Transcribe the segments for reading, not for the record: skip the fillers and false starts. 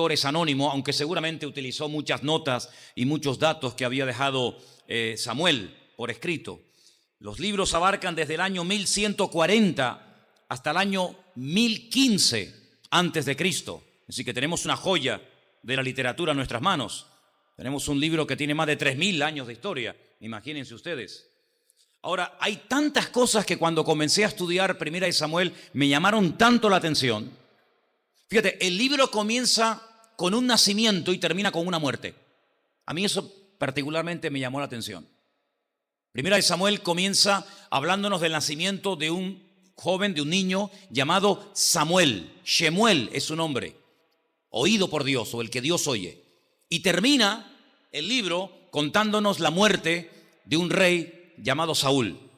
autor es anónimo, aunque seguramente utilizó muchas notas y muchos datos que había dejado Samuel por escrito. Los libros abarcan desde el año 1140 hasta el año 1015 antes de Cristo. Así que tenemos una joya de la literatura en nuestras manos. Tenemos un libro que tiene más de 3000 años de historia, imagínense ustedes. Ahora, hay tantas cosas que cuando comencé a estudiar Primera de Samuel me llamaron tanto la atención. Fíjate, el libro comienza con un nacimiento y termina con una muerte. A mí eso particularmente me llamó la atención. Primera de Samuel comienza hablándonos del nacimiento de un joven, de un niño llamado Samuel. Shemuel es su nombre, oído por Dios o el que Dios oye. Y termina el libro contándonos la muerte de un rey llamado Saúl.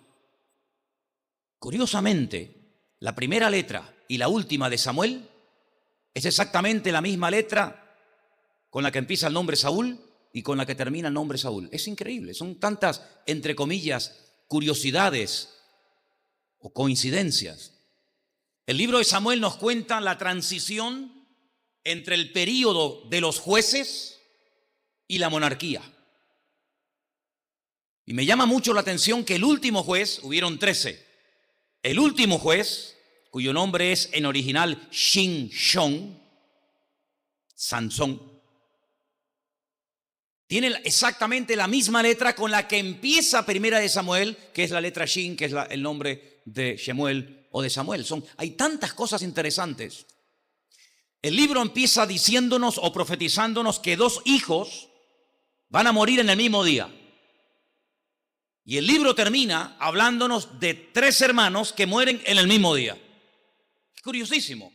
Curiosamente, la primera letra y la última de Samuel es exactamente la misma letra con la que empieza el nombre Saúl y con la que termina el nombre Saúl. Es increíble, son tantas, entre comillas, curiosidades o coincidencias. El libro de Samuel nos cuenta la transición entre el período de los jueces y la monarquía. Y me llama mucho la atención que el último juez, hubieron 13, el último juez, cuyo nombre es en original Shin-Shon, Sansón, tiene exactamente la misma letra con la que empieza Primera de Samuel, que es la letra Shin, que es el nombre de Shemuel o de Samuel. Hay tantas cosas interesantes. El libro empieza diciéndonos o profetizándonos que 2 hijos van a morir en el mismo día. Y el libro termina hablándonos de 3 hermanos que mueren en el mismo día. Es curiosísimo.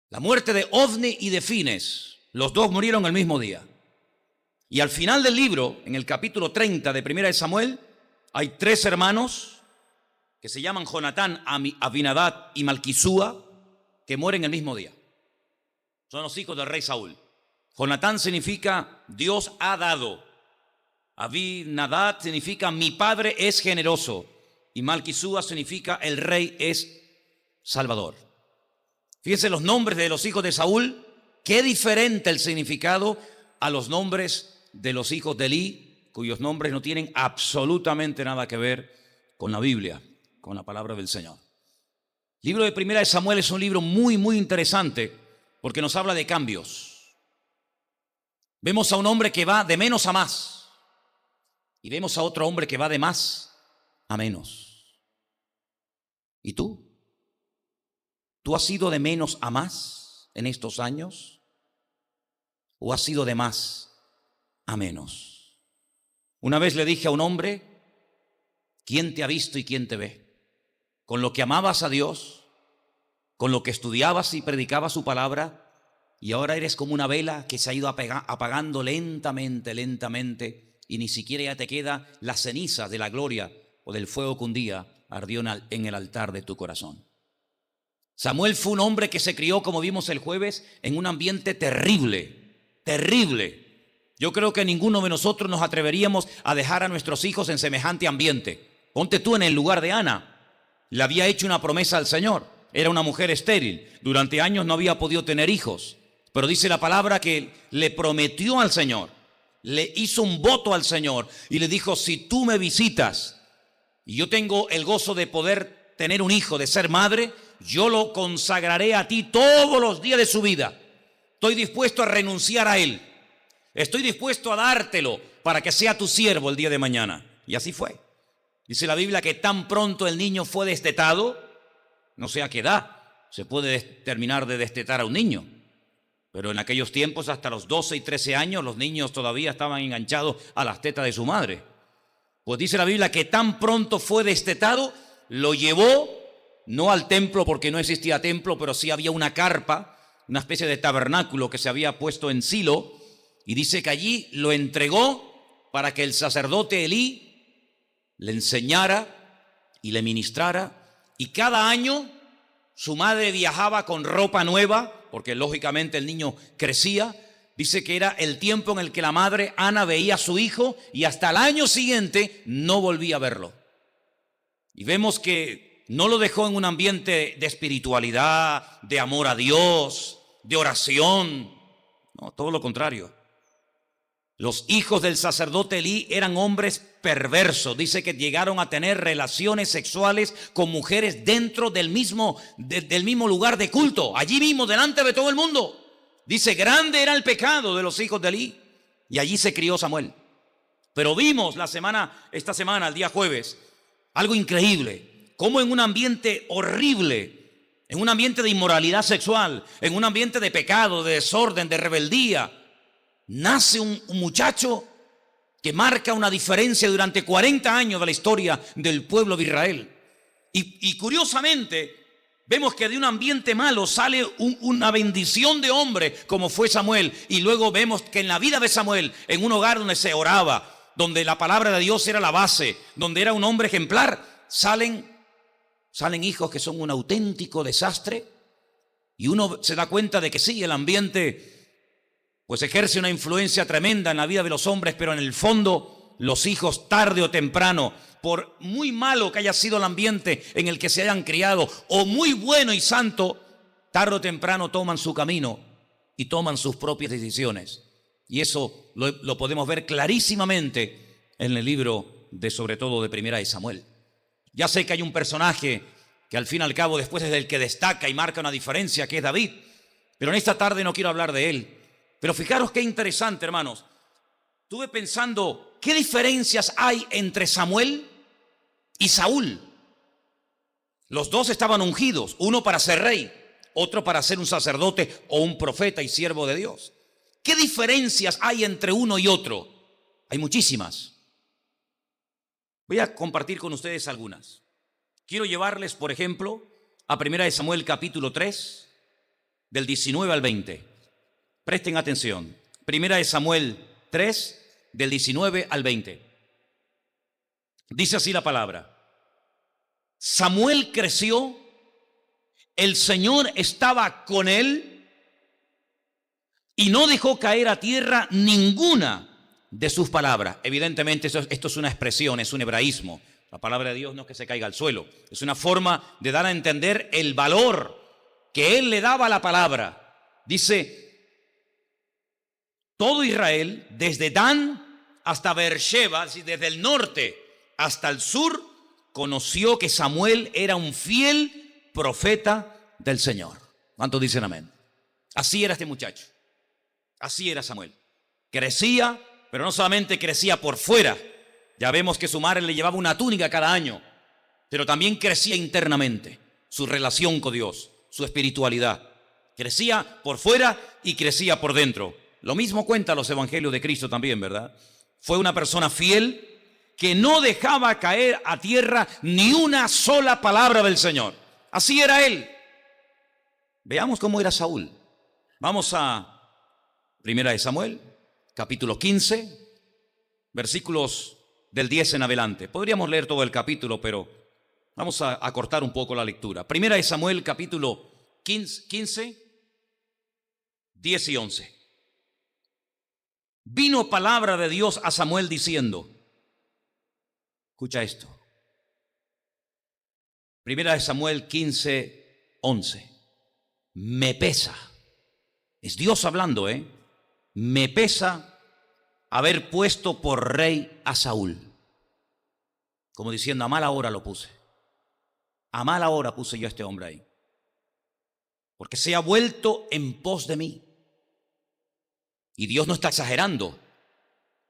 La muerte de Ofni y de Fines, los 2 murieron el mismo día. Y al final del libro, en el capítulo 30 de Primera de Samuel, hay 3 hermanos que se llaman Jonatán, Abinadab y Malquisúa, que mueren el mismo día. Son los hijos del rey Saúl. Jonatán significa Dios ha dado. Abinadab significa mi padre es generoso. Y Malquisúa significa el rey es salvador. Fíjense los nombres de los hijos de Saúl. Qué diferente el significado a los nombres de los hijos de Elí, cuyos nombres no tienen absolutamente nada que ver con la Biblia, con la palabra del Señor. El libro de Primera de Samuel es un libro muy, muy interesante porque nos habla de cambios. Vemos a un hombre que va de menos a más y vemos a otro hombre que va de más a menos. ¿Y tú? ¿Tú has ido de menos a más en estos años? ¿O has ido de más a menos? Una vez le dije a un hombre, ¿quién te ha visto y quién te ve? Con lo que amabas a Dios, con lo que estudiabas y predicabas su palabra, y ahora eres como una vela que se ha ido apagando lentamente, lentamente, y ni siquiera ya te queda la ceniza de la gloria o del fuego que un día ardió en el altar de tu corazón. Samuel fue un hombre que se crió, como vimos el jueves, en un ambiente terrible, terrible. Yo creo que ninguno de nosotros nos atreveríamos a dejar a nuestros hijos en semejante ambiente. Ponte tú en el lugar de Ana. Le había hecho una promesa al Señor. Era una mujer estéril. Durante años no había podido tener hijos. Pero dice la palabra que le prometió al Señor, le hizo un voto al Señor y le dijo, si tú me visitas y yo tengo el gozo de poder tener un hijo, de ser madre, yo lo consagraré a ti todos los días de su vida. Estoy dispuesto a renunciar a él. Estoy dispuesto a dártelo para que sea tu siervo el día de mañana. Y así fue. Dice la Biblia que tan pronto el niño fue destetado, no sé a qué edad se puede terminar de destetar a un niño, pero en aquellos tiempos hasta los 12 y 13 años los niños todavía estaban enganchados a las tetas de su madre. Pues dice la Biblia que tan pronto fue destetado, lo llevó, no al templo porque no existía templo, pero sí había una carpa, una especie de tabernáculo que se había puesto en Silo, y dice que allí lo entregó para que el sacerdote Elí le enseñara y le ministrara, y cada año su madre viajaba con ropa nueva, porque lógicamente el niño crecía. Dice que era el tiempo en el que la madre Ana veía a su hijo y hasta el año siguiente no volvía a verlo. Y vemos que no lo dejó en un ambiente de espiritualidad, de amor a Dios, de oración. No, todo lo contrario. Los hijos del sacerdote Elí eran hombres perversos. Dice que llegaron a tener relaciones sexuales con mujeres dentro del mismo lugar de culto, allí mismo, delante de todo el mundo. Dice, grande era el pecado de los hijos de Elí. Y allí se crió Samuel. Pero vimos esta semana, el día jueves, algo increíble. Cómo en un ambiente horrible, en un ambiente de inmoralidad sexual, en un ambiente de pecado, de desorden, de rebeldía, nace un muchacho que marca una diferencia durante 40 años de la historia del pueblo de Israel. Y curiosamente, vemos que de un ambiente malo sale una bendición de hombre como fue Samuel. Y luego vemos que en la vida de Samuel, en un hogar donde se oraba, donde la palabra de Dios era la base, donde era un hombre ejemplar, salen hijos que son un auténtico desastre. Y uno se da cuenta de que sí, el ambiente pues ejerce una influencia tremenda en la vida de los hombres, pero en el fondo los hijos, tarde o temprano, por muy malo que haya sido el ambiente en el que se hayan criado, o muy bueno y santo, tarde o temprano toman su camino y toman sus propias decisiones. Y eso lo podemos ver clarísimamente en el libro sobre todo de Primera de Samuel. Ya sé que hay un personaje que al fin y al cabo después es el que destaca y marca una diferencia, que es David, pero en esta tarde no quiero hablar de él. Pero fijaros qué interesante, hermanos. Estuve pensando, ¿qué diferencias hay entre Samuel y Saúl? Los dos estaban ungidos, uno para ser rey, otro para ser un sacerdote o un profeta y siervo de Dios. ¿Qué diferencias hay entre uno y otro? Hay muchísimas. Voy a compartir con ustedes algunas. Quiero llevarles, por ejemplo, a 1 Samuel capítulo 3, del 19 al 20. Presten atención. 1 Samuel 3, del 19 al 20. Dice así la palabra. Samuel creció, el Señor estaba con él y no dejó caer a tierra ninguna de sus palabras. Evidentemente esto es una expresión, es un hebraísmo. La palabra de Dios no es que se caiga al suelo. Es una forma de dar a entender el valor que él le daba a la palabra. Dice, todo Israel, desde Dan hasta Beersheba, desde el norte hasta el sur, conoció que Samuel era un fiel profeta del Señor. ¿Cuántos dicen amén? Así era este muchacho. Así era Samuel. Crecía, pero no solamente crecía por fuera. Ya vemos que su madre le llevaba una túnica cada año, pero también crecía internamente. Su relación con Dios, su espiritualidad. Crecía por fuera y crecía por dentro. Lo mismo cuentan los evangelios de Cristo también, ¿verdad? Fue una persona fiel que no dejaba caer a tierra ni una sola palabra del Señor. Así era él. Veamos cómo era Saúl. Vamos a 1 Samuel, capítulo 15, versículos del 10 en adelante. Podríamos leer todo el capítulo, pero vamos a cortar un poco la lectura. 1 Samuel, capítulo 15, 10 y 11. Vino palabra de Dios a Samuel diciendo, escucha esto, 1 Samuel 15, 11. Me pesa, es Dios hablando, me pesa haber puesto por rey a Saúl. Como diciendo, a mala hora lo puse. A mala hora puse yo a este hombre ahí. Porque se ha vuelto en pos de mí. Y Dios no está exagerando.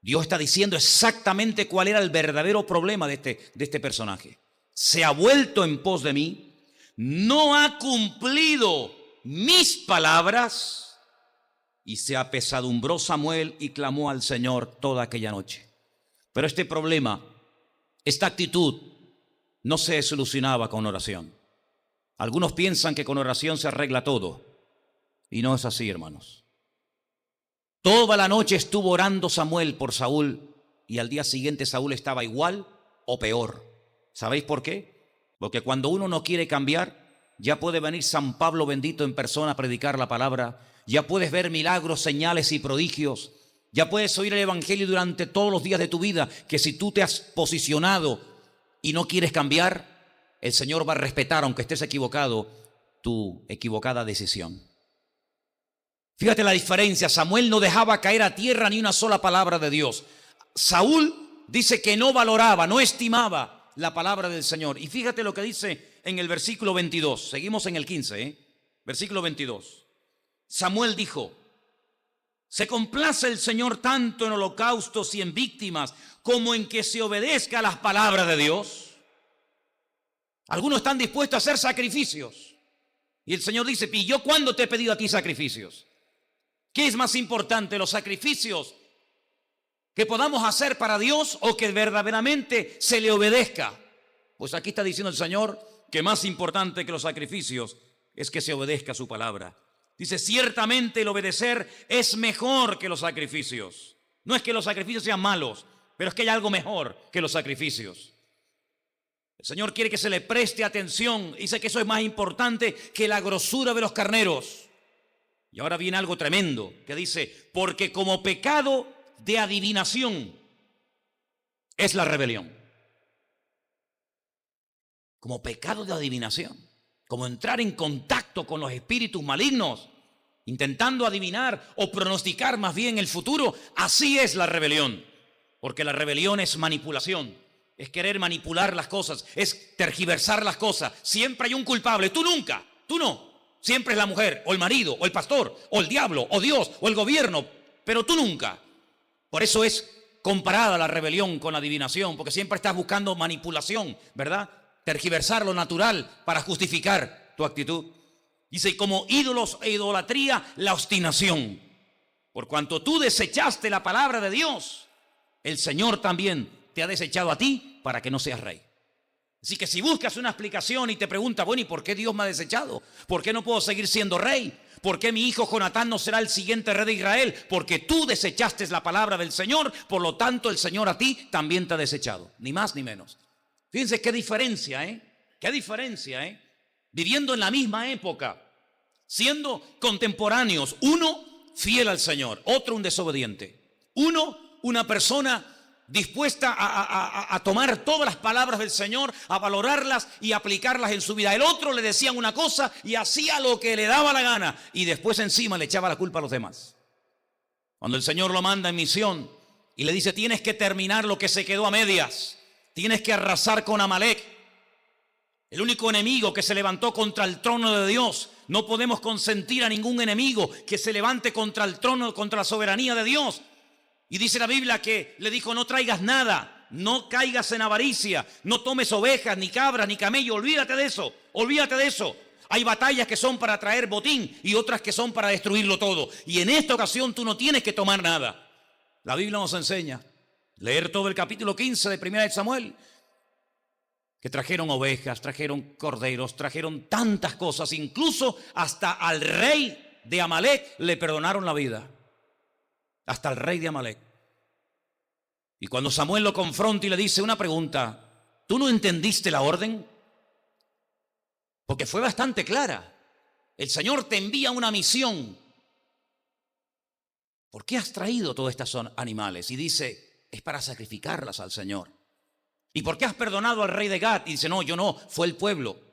Dios está diciendo exactamente cuál era el verdadero problema de este personaje. Se ha vuelto en pos de mí, no ha cumplido mis palabras, y se apesadumbró Samuel y clamó al Señor toda aquella noche. Pero este problema, esta actitud, no se solucionaba con oración. Algunos piensan que con oración se arregla todo, y no es así, hermanos. Toda la noche estuvo orando Samuel por Saúl, y al día siguiente Saúl estaba igual o peor. ¿Sabéis por qué? Porque cuando uno no quiere cambiar, ya puede venir San Pablo bendito en persona a predicar la palabra, ya puedes ver milagros, señales y prodigios, ya puedes oír el evangelio durante todos los días de tu vida, que si tú te has posicionado y no quieres cambiar, el Señor va a respetar, aunque estés equivocado, tu equivocada decisión. Fíjate la diferencia. Samuel no dejaba caer a tierra ni una sola palabra de Dios. Saúl dice que no valoraba, no estimaba la palabra del Señor. Y fíjate lo que dice en el versículo 22. Seguimos en el 15, versículo 22. Samuel dijo: ¿se complace el Señor tanto en holocaustos y en víctimas como en que se obedezca a las palabras de Dios? Algunos están dispuestos a hacer sacrificios. Y el Señor dice: ¿y yo cuándo te he pedido a ti sacrificios? ¿Qué es más importante, los sacrificios que podamos hacer para Dios o que verdaderamente se le obedezca? Pues aquí está diciendo el Señor que más importante que los sacrificios es que se obedezca su palabra. Dice: ciertamente el obedecer es mejor que los sacrificios. No es que los sacrificios sean malos, pero es que hay algo mejor que los sacrificios. El Señor quiere que se le preste atención. Dice que eso es más importante que la grosura de los carneros. Y ahora viene algo tremendo que dice: porque como pecado de adivinación es la rebelión. Como pecado de adivinación, como entrar en contacto con los espíritus malignos, intentando adivinar o pronosticar más bien el futuro. Así es la rebelión, porque la rebelión es manipulación, es querer manipular las cosas, es tergiversar las cosas. Siempre hay un culpable, tú nunca, tú no. Siempre es la mujer, o el marido, o el pastor, o el diablo, o Dios, o el gobierno, pero tú nunca. Por eso es comparada la rebelión con la adivinación, porque siempre estás buscando manipulación, ¿verdad? Tergiversar lo natural para justificar tu actitud. Dice: y como ídolos e idolatría, la obstinación. Por cuanto tú desechaste la palabra de Dios, el Señor también te ha desechado a ti para que no seas rey. Así que si buscas una explicación y te preguntas: bueno, ¿y por qué Dios me ha desechado? ¿Por qué no puedo seguir siendo rey? ¿Por qué mi hijo Jonatán no será el siguiente rey de Israel? Porque tú desechaste la palabra del Señor, por lo tanto el Señor a ti también te ha desechado. Ni más ni menos. Fíjense qué diferencia, qué diferencia, viviendo en la misma época, siendo contemporáneos, uno fiel al Señor, otro un desobediente. Uno, una persona dispuesta a tomar todas las palabras del Señor, a valorarlas y aplicarlas en su vida. El otro le decían una cosa y hacía lo que le daba la gana, y después encima le echaba la culpa a los demás. Cuando el Señor lo manda en misión y le dice: tienes que terminar lo que se quedó a medias, tienes que arrasar con Amalek, el único enemigo que se levantó contra el trono de Dios. No podemos consentir a ningún enemigo que se levante contra el trono, contra la soberanía de Dios. Y dice la Biblia que le dijo: no traigas nada, no caigas en avaricia, no tomes ovejas, ni cabras, ni camello. Olvídate de eso, olvídate de eso. Hay batallas que son para traer botín y otras que son para destruirlo todo. Y en esta ocasión tú no tienes que tomar nada. La Biblia nos enseña, leer todo el capítulo 15 de 1 Samuel, que trajeron ovejas, trajeron corderos, trajeron tantas cosas. Incluso hasta al rey de Amalek le perdonaron la vida. Hasta el rey de Amalek. Y cuando Samuel lo confronta y le dice una pregunta: ¿tú no entendiste la orden? Porque fue bastante clara. El Señor te envía una misión. ¿Por qué has traído todos estos animales? Y dice: es para sacrificarlas al Señor. ¿Y por qué has perdonado al rey de Gat? Y dice: no, yo no, fue el pueblo.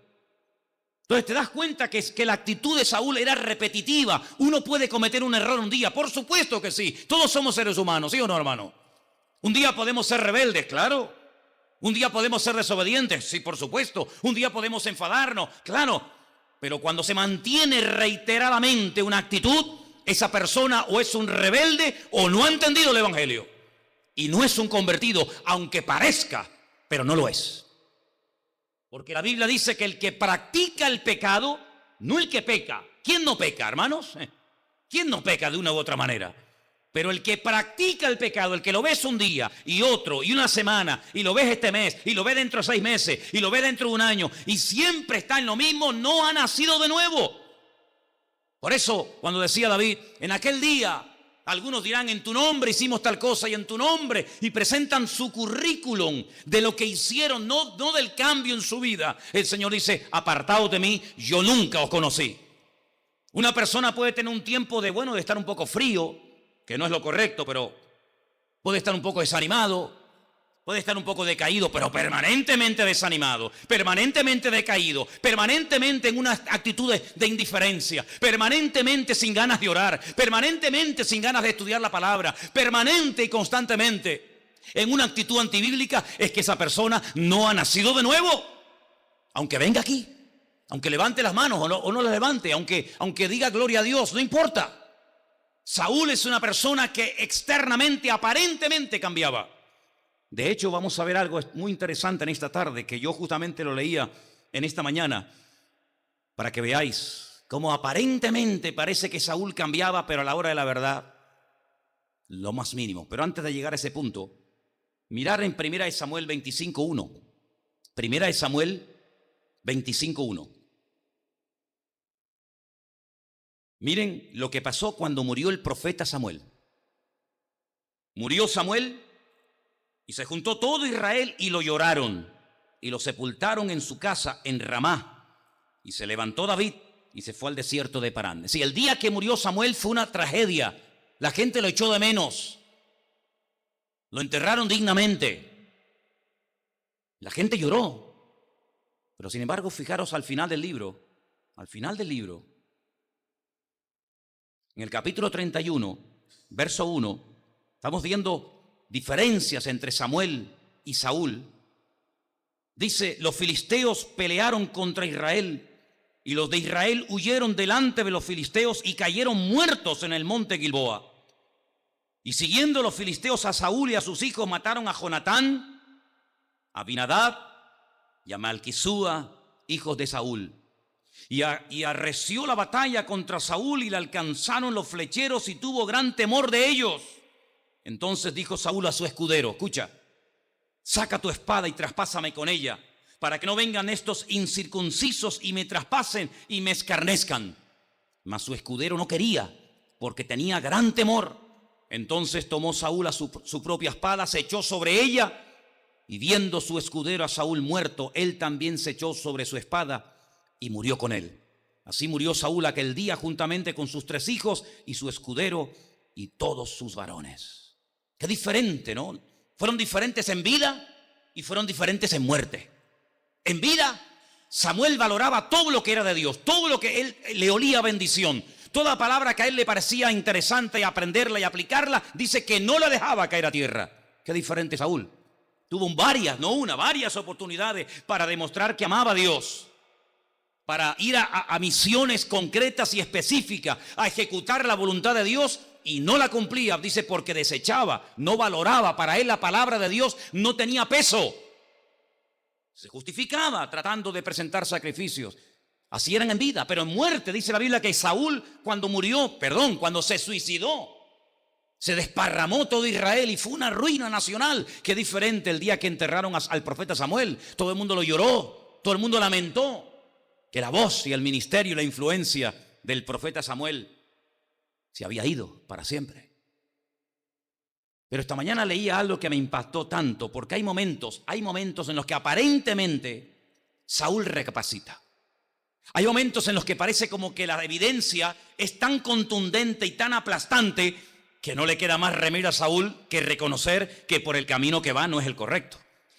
Entonces te das cuenta que la actitud de Saúl era repetitiva. Uno puede cometer un error un día, por supuesto que sí. Todos somos seres humanos, ¿sí o no, hermano? Un día podemos ser rebeldes, claro. Un día podemos ser desobedientes, sí, por supuesto. Un día podemos enfadarnos, claro. Pero cuando se mantiene reiteradamente una actitud, esa persona o es un rebelde o no ha entendido el evangelio. Y no es un convertido, aunque parezca, pero no lo es. Porque la Biblia dice que el que practica el pecado, no el que peca. ¿Quién no peca, hermanos? ¿Quién no peca de una u otra manera? Pero el que practica el pecado, el que lo ves un día y otro y una semana, y lo ves este mes, y lo ves dentro de 6 meses, y lo ves dentro de un año, y siempre está en lo mismo, no ha nacido de nuevo. Por eso, cuando decía David: en aquel día algunos dirán: en tu nombre hicimos tal cosa, y en tu nombre, y presentan su currículum de lo que hicieron, no del cambio en su vida. El Señor dice: apartaos de mí, yo nunca os conocí. Una persona puede tener un tiempo de estar un poco frío, que no es lo correcto, pero puede estar un poco desanimado, Puede estar un poco decaído, pero permanentemente desanimado, permanentemente decaído, permanentemente en una actitud de indiferencia, permanentemente sin ganas de orar, permanentemente sin ganas de estudiar la palabra, permanente y constantemente en una actitud antibíblica, es que esa persona no ha nacido de nuevo. Aunque venga aquí, aunque levante las manos o no las levante, aunque diga gloria a Dios, no importa. Saúl es una persona que externamente, aparentemente cambiaba. De hecho, vamos a ver algo muy interesante en esta tarde, que yo justamente lo leía en esta mañana, para que veáis cómo aparentemente parece que Saúl cambiaba, pero a la hora de la verdad, lo más mínimo. Pero antes de llegar a ese punto, mirar en 1 Samuel 25:1. 1 Samuel 25:1. Miren lo que pasó cuando murió el profeta Samuel. Murió Samuel y se juntó todo Israel y lo lloraron y lo sepultaron en su casa en Ramá. Y se levantó David y se fue al desierto de Parán. Es decir, el día que murió Samuel fue una tragedia. La gente lo echó de menos. Lo enterraron dignamente. La gente lloró. Pero sin embargo, fijaros al final del libro, en el capítulo 31, verso 1, estamos viendo diferencias entre Samuel y Saúl. Dice, los filisteos pelearon contra Israel y los de Israel huyeron delante de los filisteos y cayeron muertos en el monte Gilboa. Y siguiendo los filisteos a Saúl y a sus hijos, mataron a Jonatán, a Abinadab y a Malquisúa, hijos de Saúl. Y arreció la batalla contra Saúl y le alcanzaron los flecheros y tuvo gran temor de ellos. Entonces dijo Saúl a su escudero, escucha, saca tu espada y traspásame con ella, para que no vengan estos incircuncisos y me traspasen y me escarnezcan. Mas su escudero no quería, porque tenía gran temor. Entonces tomó Saúl a su propia espada, se echó sobre ella, y viendo su escudero a Saúl muerto, él también se echó sobre su espada y murió con él. Así murió Saúl aquel día juntamente con sus 3 hijos y su escudero y todos sus varones. Qué diferente, ¿no? Fueron diferentes en vida y fueron diferentes en muerte. En vida, Samuel valoraba todo lo que era de Dios, todo lo que él le olía a bendición. Toda palabra que a él le parecía interesante aprenderla y aplicarla, dice que no la dejaba caer a tierra. Qué diferente Saúl. Tuvo varias oportunidades para demostrar que amaba a Dios, para ir a misiones concretas y específicas, a ejecutar la voluntad de Dios, y no la cumplía, dice, porque desechaba, no valoraba. Para él la palabra de Dios no tenía peso. Se justificaba tratando de presentar sacrificios. Así eran en vida, pero en muerte dice la Biblia que Saúl cuando se suicidó, se desparramó todo Israel y fue una ruina nacional. Qué diferente el día que enterraron al profeta Samuel. Todo el mundo lo lloró, todo el mundo lamentó que la voz y el ministerio y la influencia del profeta Samuel se había ido para siempre. Pero esta mañana leía algo que me impactó tanto, porque hay momentos en los que aparentemente Saúl recapacita. Hay momentos en los que parece como que la evidencia es tan contundente y tan aplastante que no le queda más remedio a Saúl que reconocer que por el camino que va no es el correcto.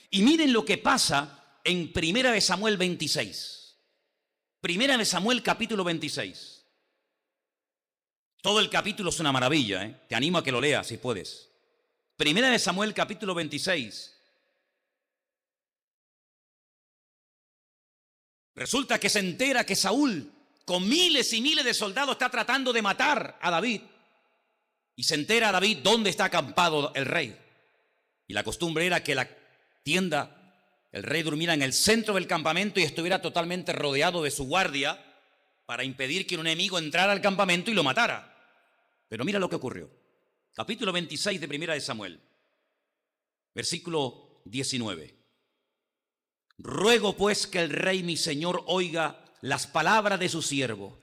Y miren lo que pasa en 1 Samuel 26. 1 Samuel capítulo 26. Todo el capítulo es una maravilla, ¿eh? Te animo a que lo leas si puedes. 1 Samuel capítulo 26. Resulta que se entera que Saúl, con miles y miles de soldados, está tratando de matar a David. Y se entera David dónde está acampado el rey. Y la costumbre era que la tienda, el rey durmiera en el centro del campamento y estuviera totalmente rodeado de su guardia para impedir que un enemigo entrara al campamento y lo matara. Pero mira lo que ocurrió. Capítulo 26 de 1 Samuel, versículo 19. Ruego pues que el rey mi señor oiga las palabras de su siervo.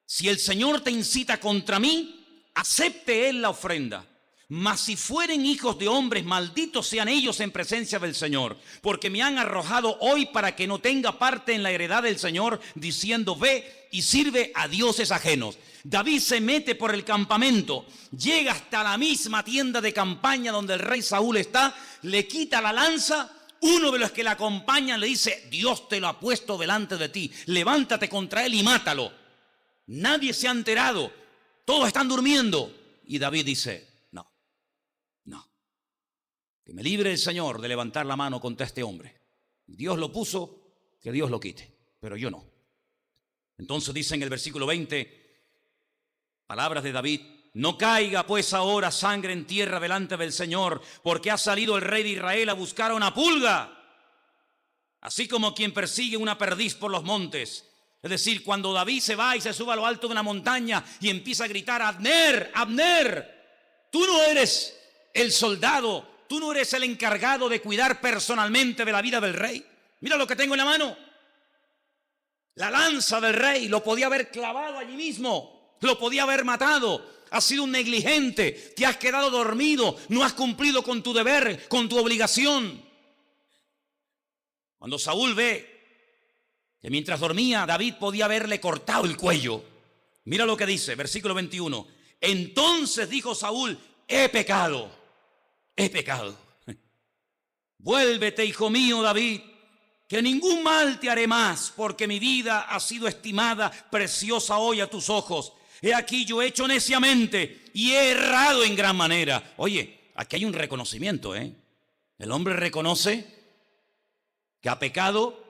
Si el Señor te incita contra mí, acepte él la ofrenda. Mas si fueren hijos de hombres, malditos sean ellos en presencia del Señor, porque me han arrojado hoy para que no tenga parte en la heredad del Señor, diciendo, ve y sirve a dioses ajenos. David se mete por el campamento, llega hasta la misma tienda de campaña donde el rey Saúl está, le quita la lanza. Uno de los que le acompañan le dice, Dios te lo ha puesto delante de ti, levántate contra él y mátalo. Nadie se ha enterado, todos están durmiendo. Y David dice, no, que me libre el Señor de levantar la mano contra este hombre. Dios lo puso, que Dios lo quite, pero yo no. Entonces dice en el versículo 20, palabras de David, no caiga pues ahora sangre en tierra delante del Señor, porque ha salido el rey de Israel a buscar una pulga, así como quien persigue una perdiz por los montes. Es decir, cuando David se va y se sube a lo alto de una montaña y empieza a gritar, Abner, Abner, tú no eres el soldado, tú no eres el encargado de cuidar personalmente de la vida del rey. Mira lo que tengo en la mano. La lanza del rey, lo podía haber clavado allí mismo, lo podía haber matado. Has sido un negligente, te has quedado dormido, no has cumplido con tu deber, con tu obligación. Cuando Saúl ve que mientras dormía, David podía haberle cortado el cuello. Mira lo que dice, versículo 21. Entonces dijo Saúl, he pecado. Vuélvete, hijo mío, David, que ningún mal te haré más, porque mi vida ha sido estimada, preciosa hoy a tus ojos. He aquí yo he hecho neciamente y he errado en gran manera. Oye, aquí hay un reconocimiento, ¿eh? El hombre reconoce que ha pecado,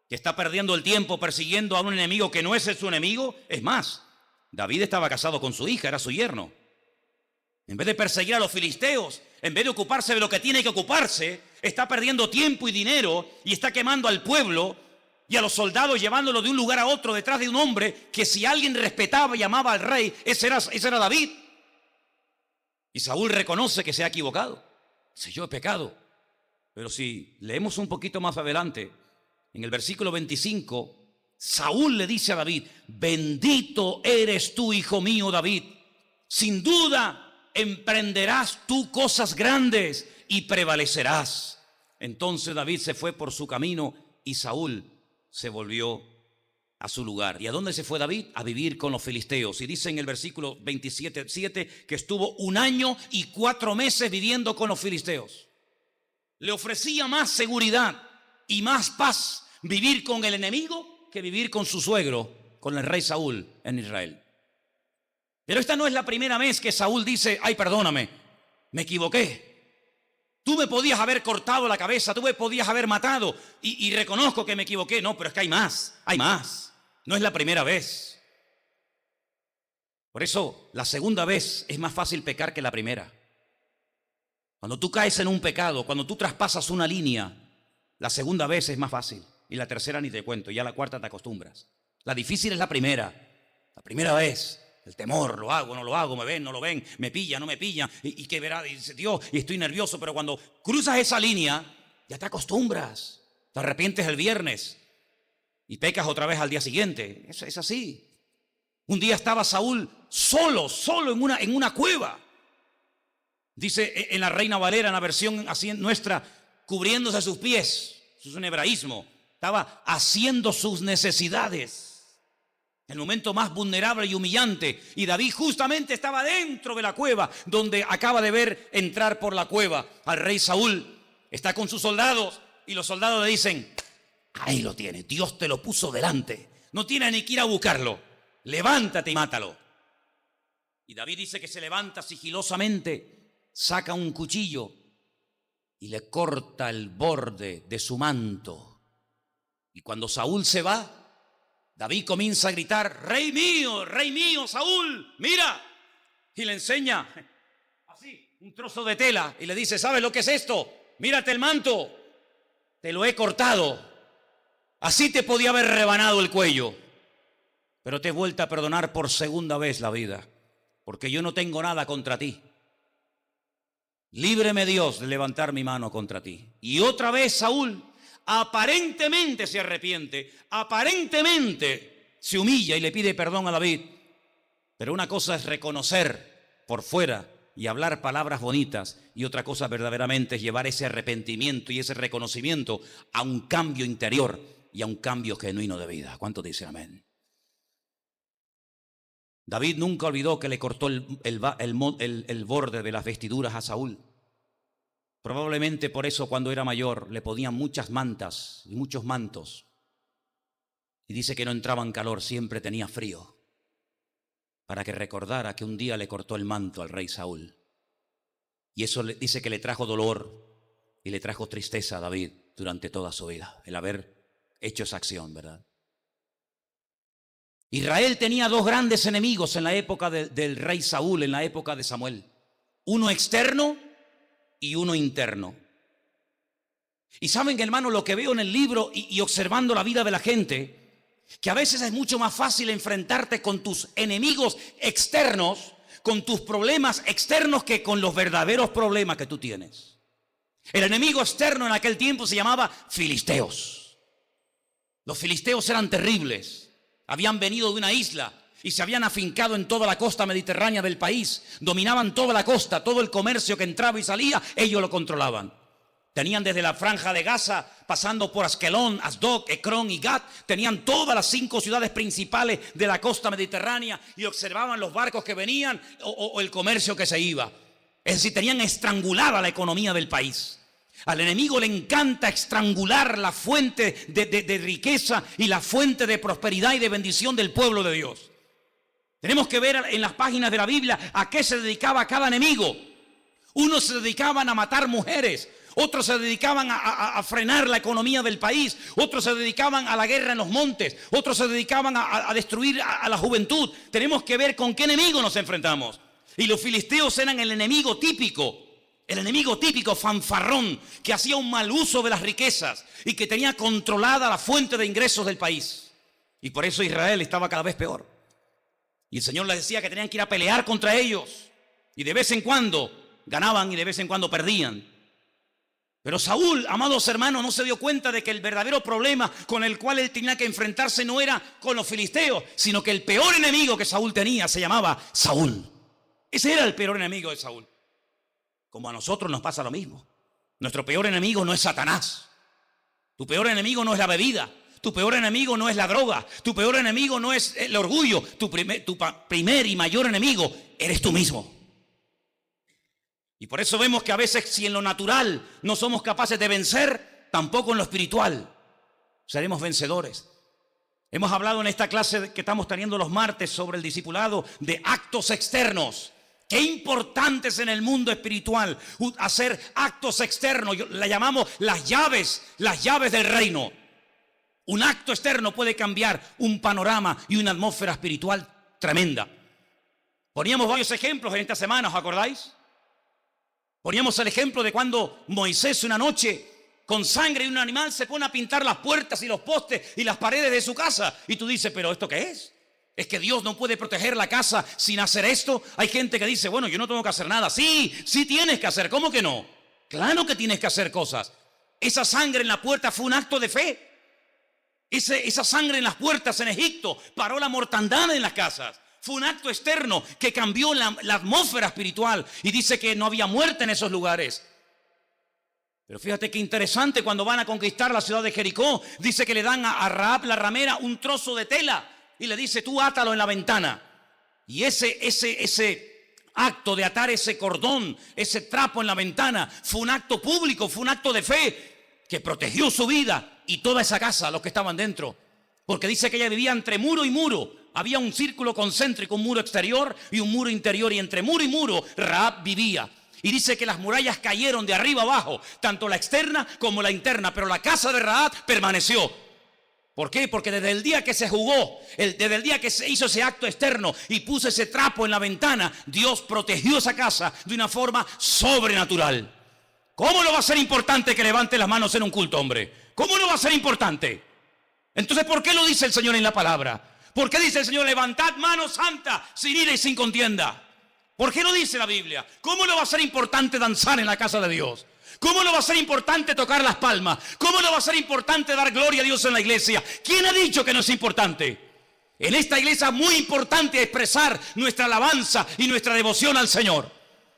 que está perdiendo el tiempo persiguiendo a un enemigo que no es su enemigo. Es más, David estaba casado con su hija, era su yerno. En vez de perseguir a los filisteos, en vez de ocuparse de lo que tiene que ocuparse, está perdiendo tiempo y dinero y está quemando al pueblo y a los soldados, llevándolo de un lugar a otro detrás de un hombre que si alguien respetaba y amaba al rey, ese era David. Y Saúl reconoce que se ha equivocado. Dice, yo he pecado. Pero si leemos un poquito más adelante, en el versículo 25, Saúl le dice a David, bendito eres tú, hijo mío, David. Sin duda emprenderás tú cosas grandes y prevalecerás. Entonces David se fue por su camino y Saúl se volvió a su lugar. ¿Y a dónde se fue David? A vivir con los filisteos. Y dice en el versículo 27:7 que estuvo 1 año y 4 meses viviendo con los filisteos. Le ofrecía más seguridad y más paz vivir con el enemigo que vivir con su suegro, con el rey Saúl en Israel. Pero esta no es la primera vez que Saúl dice, ay, perdóname, me equivoqué. Tú me podías haber cortado la cabeza, tú me podías haber matado y reconozco que me equivoqué. No, pero es que hay más. No es la primera vez. Por eso, la segunda vez es más fácil pecar que la primera. Cuando tú caes en un pecado, cuando tú traspasas una línea, la segunda vez es más fácil. Y la tercera ni te cuento, ya la cuarta te acostumbras. La difícil es la primera vez. El temor, lo hago, no lo hago, me ven, no lo ven, me pilla, no me pilla, y que verá, dice Dios, y estoy nervioso, pero cuando cruzas esa línea, ya te acostumbras, te arrepientes el viernes y pecas otra vez al día siguiente. Eso es así. Un día estaba Saúl solo en una cueva. Dice en la Reina Valera, en la versión así nuestra, cubriéndose sus pies. Eso es un hebraísmo. Estaba haciendo sus necesidades. El momento más vulnerable y humillante. Y David justamente estaba dentro de la cueva, donde acaba de ver entrar por la cueva al rey Saúl. Está con sus soldados y los soldados le dicen, ahí lo tiene, Dios te lo puso delante. No tienes ni que ir a buscarlo. Levántate y mátalo. Y David dice que se levanta sigilosamente, saca un cuchillo y le corta el borde de su manto. Y cuando Saúl se va, David comienza a gritar, rey mío, Saúl, mira. Y le enseña así un trozo de tela y le dice, ¿sabes lo que es esto? Mírate el manto, te lo he cortado. Así te podía haber rebanado el cuello, pero te he vuelto a perdonar por segunda vez la vida, porque yo no tengo nada contra ti. Líbreme Dios de levantar mi mano contra ti. Y otra vez Saúl aparentemente se arrepiente, aparentemente se humilla y le pide perdón a David. Pero una cosa es reconocer por fuera y hablar palabras bonitas, y otra cosa verdaderamente es llevar ese arrepentimiento y ese reconocimiento a un cambio interior y a un cambio genuino de vida. ¿Cuántos dicen amén? David nunca olvidó que le cortó el borde de las vestiduras a Saúl. Probablemente por eso cuando era mayor le ponían muchas mantas y muchos mantos. Y dice que no entraba en calor, siempre tenía frío, para que recordara que un día le cortó el manto al rey Saúl. Y eso dice que le trajo dolor y le trajo tristeza a David durante toda su vida, el haber hecho esa acción, ¿verdad? Israel tenía dos grandes enemigos en la época del rey Saúl, en la época de Samuel. Uno externo y uno interno. Y saben, hermano, lo que veo en el libro y observando la vida de la gente, que a veces es mucho más fácil enfrentarte con tus enemigos externos, con tus problemas externos, que con los verdaderos problemas que tú tienes. El enemigo externo en aquel tiempo se llamaba filisteos. Los filisteos eran terribles. Habían venido de una isla y se habían afincado en toda la costa mediterránea del país. Dominaban toda la costa, todo el comercio que entraba y salía, ellos lo controlaban. Tenían desde la franja de Gaza, pasando por Askelón, Asdod, Ecrón y Gat, tenían todas las 5 ciudades principales de la costa mediterránea y observaban los barcos que venían o el comercio que se iba. Es decir, tenían estrangulada la economía del país. Al enemigo le encanta estrangular la fuente de riqueza y la fuente de prosperidad y de bendición del pueblo de Dios. Tenemos que ver en las páginas de la Biblia a qué se dedicaba cada enemigo. Unos se dedicaban a matar mujeres, otros se dedicaban a frenar la economía del país, otros se dedicaban a la guerra en los montes, otros se dedicaban a destruir a la juventud. Tenemos que ver con qué enemigo nos enfrentamos. Y los filisteos eran el enemigo típico. El enemigo típico, fanfarrón, que hacía un mal uso de las riquezas y que tenía controlada la fuente de ingresos del país. Y por eso Israel estaba cada vez peor. Y el Señor les decía que tenían que ir a pelear contra ellos. Y de vez en cuando ganaban y de vez en cuando perdían. Pero Saúl, amados hermanos, no se dio cuenta de que el verdadero problema con el cual él tenía que enfrentarse no era con los filisteos, sino que el peor enemigo que Saúl tenía se llamaba Saúl. Ese era el peor enemigo de Saúl. Como a nosotros nos pasa lo mismo. Nuestro peor enemigo no es Satanás. Tu peor enemigo no es la bebida. Tu peor enemigo no es la droga. Tu peor enemigo no es el orgullo. Tu primer y mayor enemigo eres tú mismo. Y por eso vemos que a veces, si en lo natural no somos capaces de vencer, tampoco en lo espiritual seremos vencedores. Hemos hablado en esta clase que estamos teniendo los martes sobre el discipulado de actos externos. Qué importante es en el mundo espiritual hacer actos externos. La llamamos las llaves del reino. Un acto externo puede cambiar un panorama y una atmósfera espiritual tremenda. Poníamos varios ejemplos en esta semana, ¿os acordáis? Poníamos el ejemplo de cuando Moisés una noche con sangre de un animal se pone a pintar las puertas y los postes y las paredes de su casa. Y tú dices, ¿pero esto qué es? ¿Es que Dios no puede proteger la casa sin hacer esto? Hay gente que dice, bueno, yo no tengo que hacer nada. Sí tienes que hacer. ¿Cómo que no? Claro que tienes que hacer cosas. Esa sangre en la puerta fue un acto de fe. Esa sangre en las puertas en Egipto paró la mortandad en las casas. Fue un acto externo que cambió la atmósfera espiritual. Y dice que no había muerte en esos lugares. Pero fíjate qué interesante, cuando van a conquistar la ciudad de Jericó, dice que le dan a Rahab la ramera un trozo de tela. Y le dice, tú átalo en la ventana. Y ese acto de atar ese cordón, ese trapo en la ventana, fue un acto público, fue un acto de fe que protegió su vida y toda esa casa, los que estaban dentro. Porque dice que ella vivía entre muro y muro. Había un círculo concéntrico, un muro exterior y un muro interior. Y entre muro y muro, Rahab vivía. Y dice que las murallas cayeron de arriba abajo, tanto la externa como la interna. Pero la casa de Rahab permaneció. ¿Por qué? Porque desde el día que se jugó, desde el día que se hizo ese acto externo y puso ese trapo en la ventana, Dios protegió esa casa de una forma sobrenatural. ¿Cómo no va a ser importante que levante las manos en un culto, hombre? ¿Cómo no va a ser importante? Entonces, ¿por qué lo dice el Señor en la palabra? ¿Por qué dice el Señor, levantad mano santa, sin ira y sin contienda? ¿Por qué lo dice la Biblia? ¿Cómo no va a ser importante danzar en la casa de Dios? ¿Cómo no va a ser importante tocar las palmas? ¿Cómo no va a ser importante dar gloria a Dios en la iglesia? ¿Quién ha dicho que no es importante? En esta iglesia es muy importante expresar nuestra alabanza y nuestra devoción al Señor.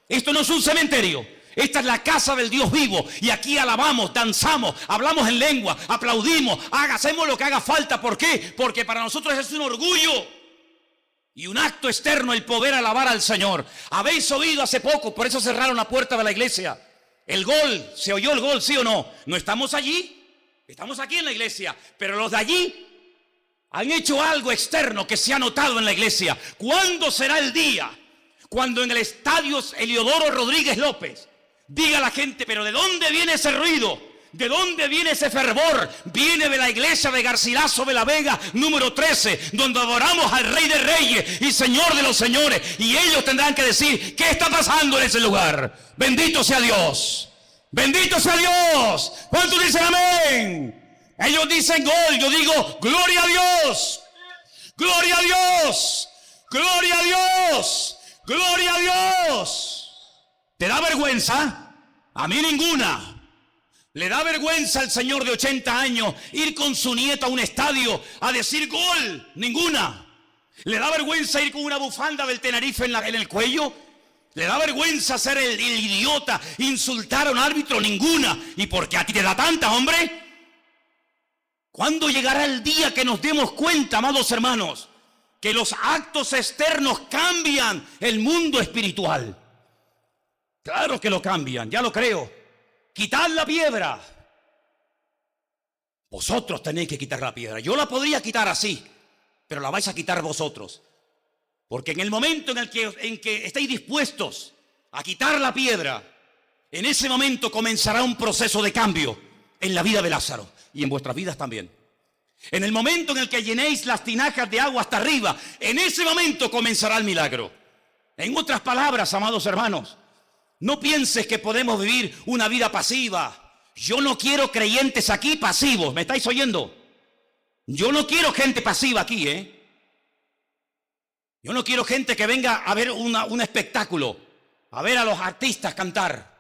Esto no es un cementerio. Esta es la casa del Dios vivo. Y aquí alabamos, danzamos, hablamos en lengua, aplaudimos, hacemos lo que haga falta. ¿Por qué? Porque para nosotros es un orgullo y un acto externo el poder alabar al Señor. Habéis oído hace poco, por eso cerraron la puerta de la iglesia. El gol, ¿se oyó el gol, sí o no? No estamos allí, estamos aquí en la iglesia. Pero los de allí han hecho algo externo que se ha notado en la iglesia. ¿Cuándo será el día cuando en el estadio Eliodoro Rodríguez López diga la gente, pero ¿de dónde viene ese ruido? ¿De dónde viene ese fervor? Viene de la iglesia de Garcilaso de la Vega, número 13, donde adoramos al Rey de Reyes y Señor de los Señores. Y ellos tendrán que decir, ¿qué está pasando en ese lugar? Bendito sea Dios. Bendito sea Dios. ¿Cuántos dicen amén? Ellos dicen gol, yo digo, gloria a Dios. Gloria a Dios. Gloria a Dios. Gloria a Dios. ¿Te da vergüenza? A mí ninguna. ¿Le da vergüenza al señor de 80 años ir con su nieta a un estadio a decir gol? Ninguna. ¿Le da vergüenza ir con una bufanda del Tenerife en el cuello? ¿Le da vergüenza ser el idiota, insultar a un árbitro? Ninguna. ¿Y por qué a ti te da tanta, hombre? ¿Cuándo llegará el día que nos demos cuenta, amados hermanos, que los actos externos cambian el mundo espiritual? Claro que lo cambian, ya lo creo. Quitad la piedra. Vosotros tenéis que quitar la piedra. Yo la podría quitar así, pero la vais a quitar vosotros. Porque en el momento en que estéis dispuestos a quitar la piedra, en ese momento comenzará un proceso de cambio en la vida de Lázaro y en vuestras vidas también. En el momento en el que llenéis las tinajas de agua hasta arriba, en ese momento comenzará el milagro. En otras palabras, amados hermanos, no pienses que podemos vivir una vida pasiva. Yo no quiero creyentes aquí pasivos. ¿Me estáis oyendo? Yo no quiero gente pasiva aquí, Yo no quiero gente que venga a ver un espectáculo, a ver a los artistas cantar.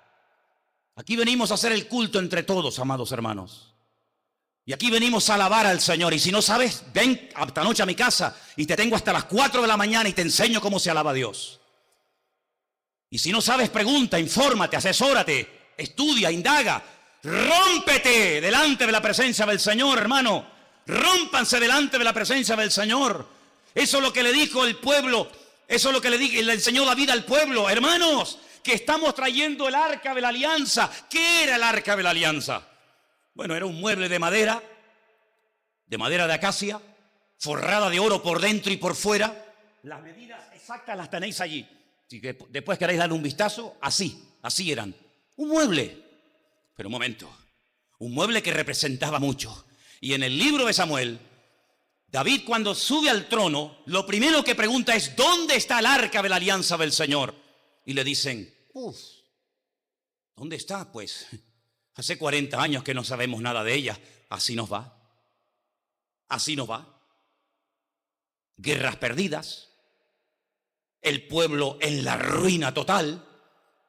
Aquí venimos a hacer el culto entre todos, amados hermanos. Y aquí venimos a alabar al Señor. Y si no sabes, ven esta noche a mi casa y te tengo hasta las 4 de la mañana y te enseño cómo se alaba a Dios. Y si no sabes, pregunta, infórmate, asesórate, estudia, indaga. Rómpete delante de la presencia del Señor, hermano. Rómpanse delante de la presencia del Señor. Eso es lo que le dijo el pueblo. Eso es lo que le enseñó David al pueblo. Hermanos, que estamos trayendo el arca de la alianza. ¿Qué era el arca de la alianza? Bueno, era un mueble de madera de acacia, forrada de oro por dentro y por fuera. Las medidas exactas las tenéis allí. Si después queréis darle un vistazo, así eran. Un mueble. Pero un momento, un mueble que representaba mucho. Y en el libro de Samuel, David cuando sube al trono, lo primero que pregunta es, ¿dónde está el arca de la alianza del Señor? Y le dicen, ¿dónde está? Pues hace 40 años que no sabemos nada de ella. Así nos va. Así nos va. Guerras perdidas. El pueblo en la ruina total,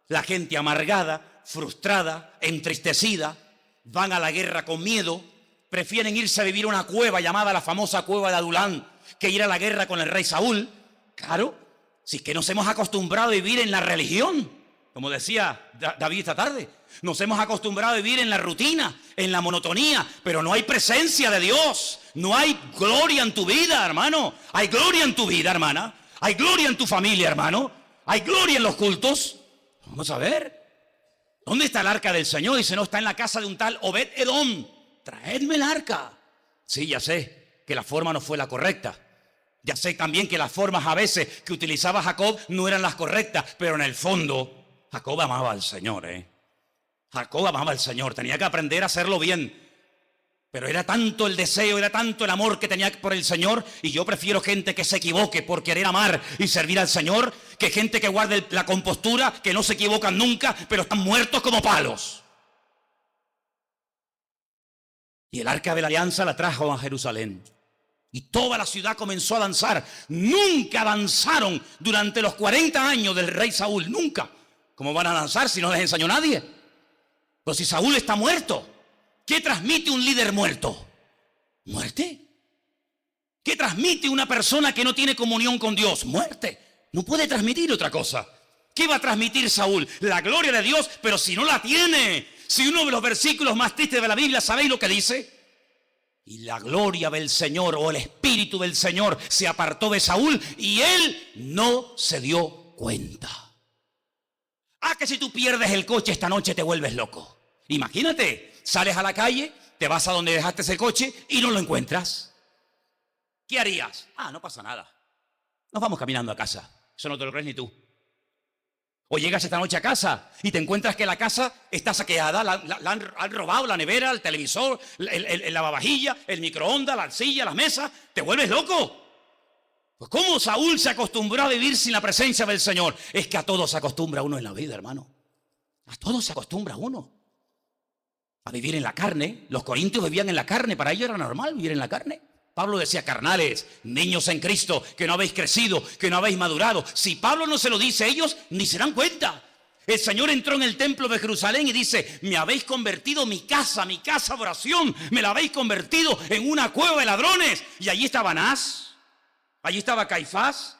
la gente amargada, frustrada, entristecida, van a la guerra con miedo, prefieren irse a vivir a una cueva llamada la famosa cueva de Adulán que ir a la guerra con el rey Saúl. Claro, si es que nos hemos acostumbrado a vivir en la religión, como decía David esta tarde, nos hemos acostumbrado a vivir en la rutina, en la monotonía, pero no hay presencia de Dios, no hay gloria en tu vida, hermano, hay gloria en tu vida, hermana. Hay gloria en tu familia, hermano. Hay gloria en los cultos. Vamos a ver. ¿Dónde está el arca del Señor? Dice, no, está en la casa de un tal Obed Edom. Traedme el arca. Sí, ya sé que la forma no fue la correcta. Ya sé también que las formas a veces que utilizaba Jacob no eran las correctas. Pero en el fondo, Jacob amaba al Señor, Jacob amaba al Señor. Tenía que aprender a hacerlo bien. Pero era tanto el deseo, era tanto el amor que tenía por el Señor. Y yo prefiero gente que se equivoque por querer amar y servir al Señor, que gente que guarde la compostura, que no se equivocan nunca, pero están muertos como palos. Y el arca de la alianza la trajo a Jerusalén. Y toda la ciudad comenzó a danzar. Nunca danzaron durante los 40 años del rey Saúl. Nunca. ¿Cómo van a danzar si no les enseñó nadie? Pues si Saúl está muerto. ¿Qué transmite un líder muerto? ¿Muerte? ¿Qué transmite una persona que no tiene comunión con Dios? Muerte. No puede transmitir otra cosa. ¿Qué va a transmitir Saúl? La gloria de Dios, pero si no la tiene. Si uno de los versículos más tristes de la Biblia, ¿sabéis lo que dice? Y la gloria del Señor o el Espíritu del Señor se apartó de Saúl y él no se dio cuenta. Ah, que si tú pierdes el coche esta noche te vuelves loco. Imagínate, sales a la calle, te vas a donde dejaste ese coche y no lo encuentras. ¿Qué harías? Ah, no pasa nada. Nos vamos caminando a casa. Eso no te lo crees ni tú. O llegas esta noche a casa y te encuentras que la casa está saqueada, la han robado, la nevera, el televisor, el lavavajilla, el microondas, la silla, las mesas. ¿Te vuelves loco? Pues ¿cómo Saúl se acostumbró a vivir sin la presencia del Señor? Es que a todo se acostumbra uno en la vida, hermano. A todo se acostumbra uno. A vivir en la carne. Los corintios vivían en la carne, para ellos era normal vivir en la carne. Pablo decía, carnales, niños en Cristo, que no habéis crecido, que no habéis madurado. Si Pablo no se lo dice a ellos, ni se dan cuenta. El Señor entró en el templo de Jerusalén y dice, me habéis convertido mi casa de oración, me la habéis convertido en una cueva de ladrones. Y allí estaba Anás, allí estaba Caifás,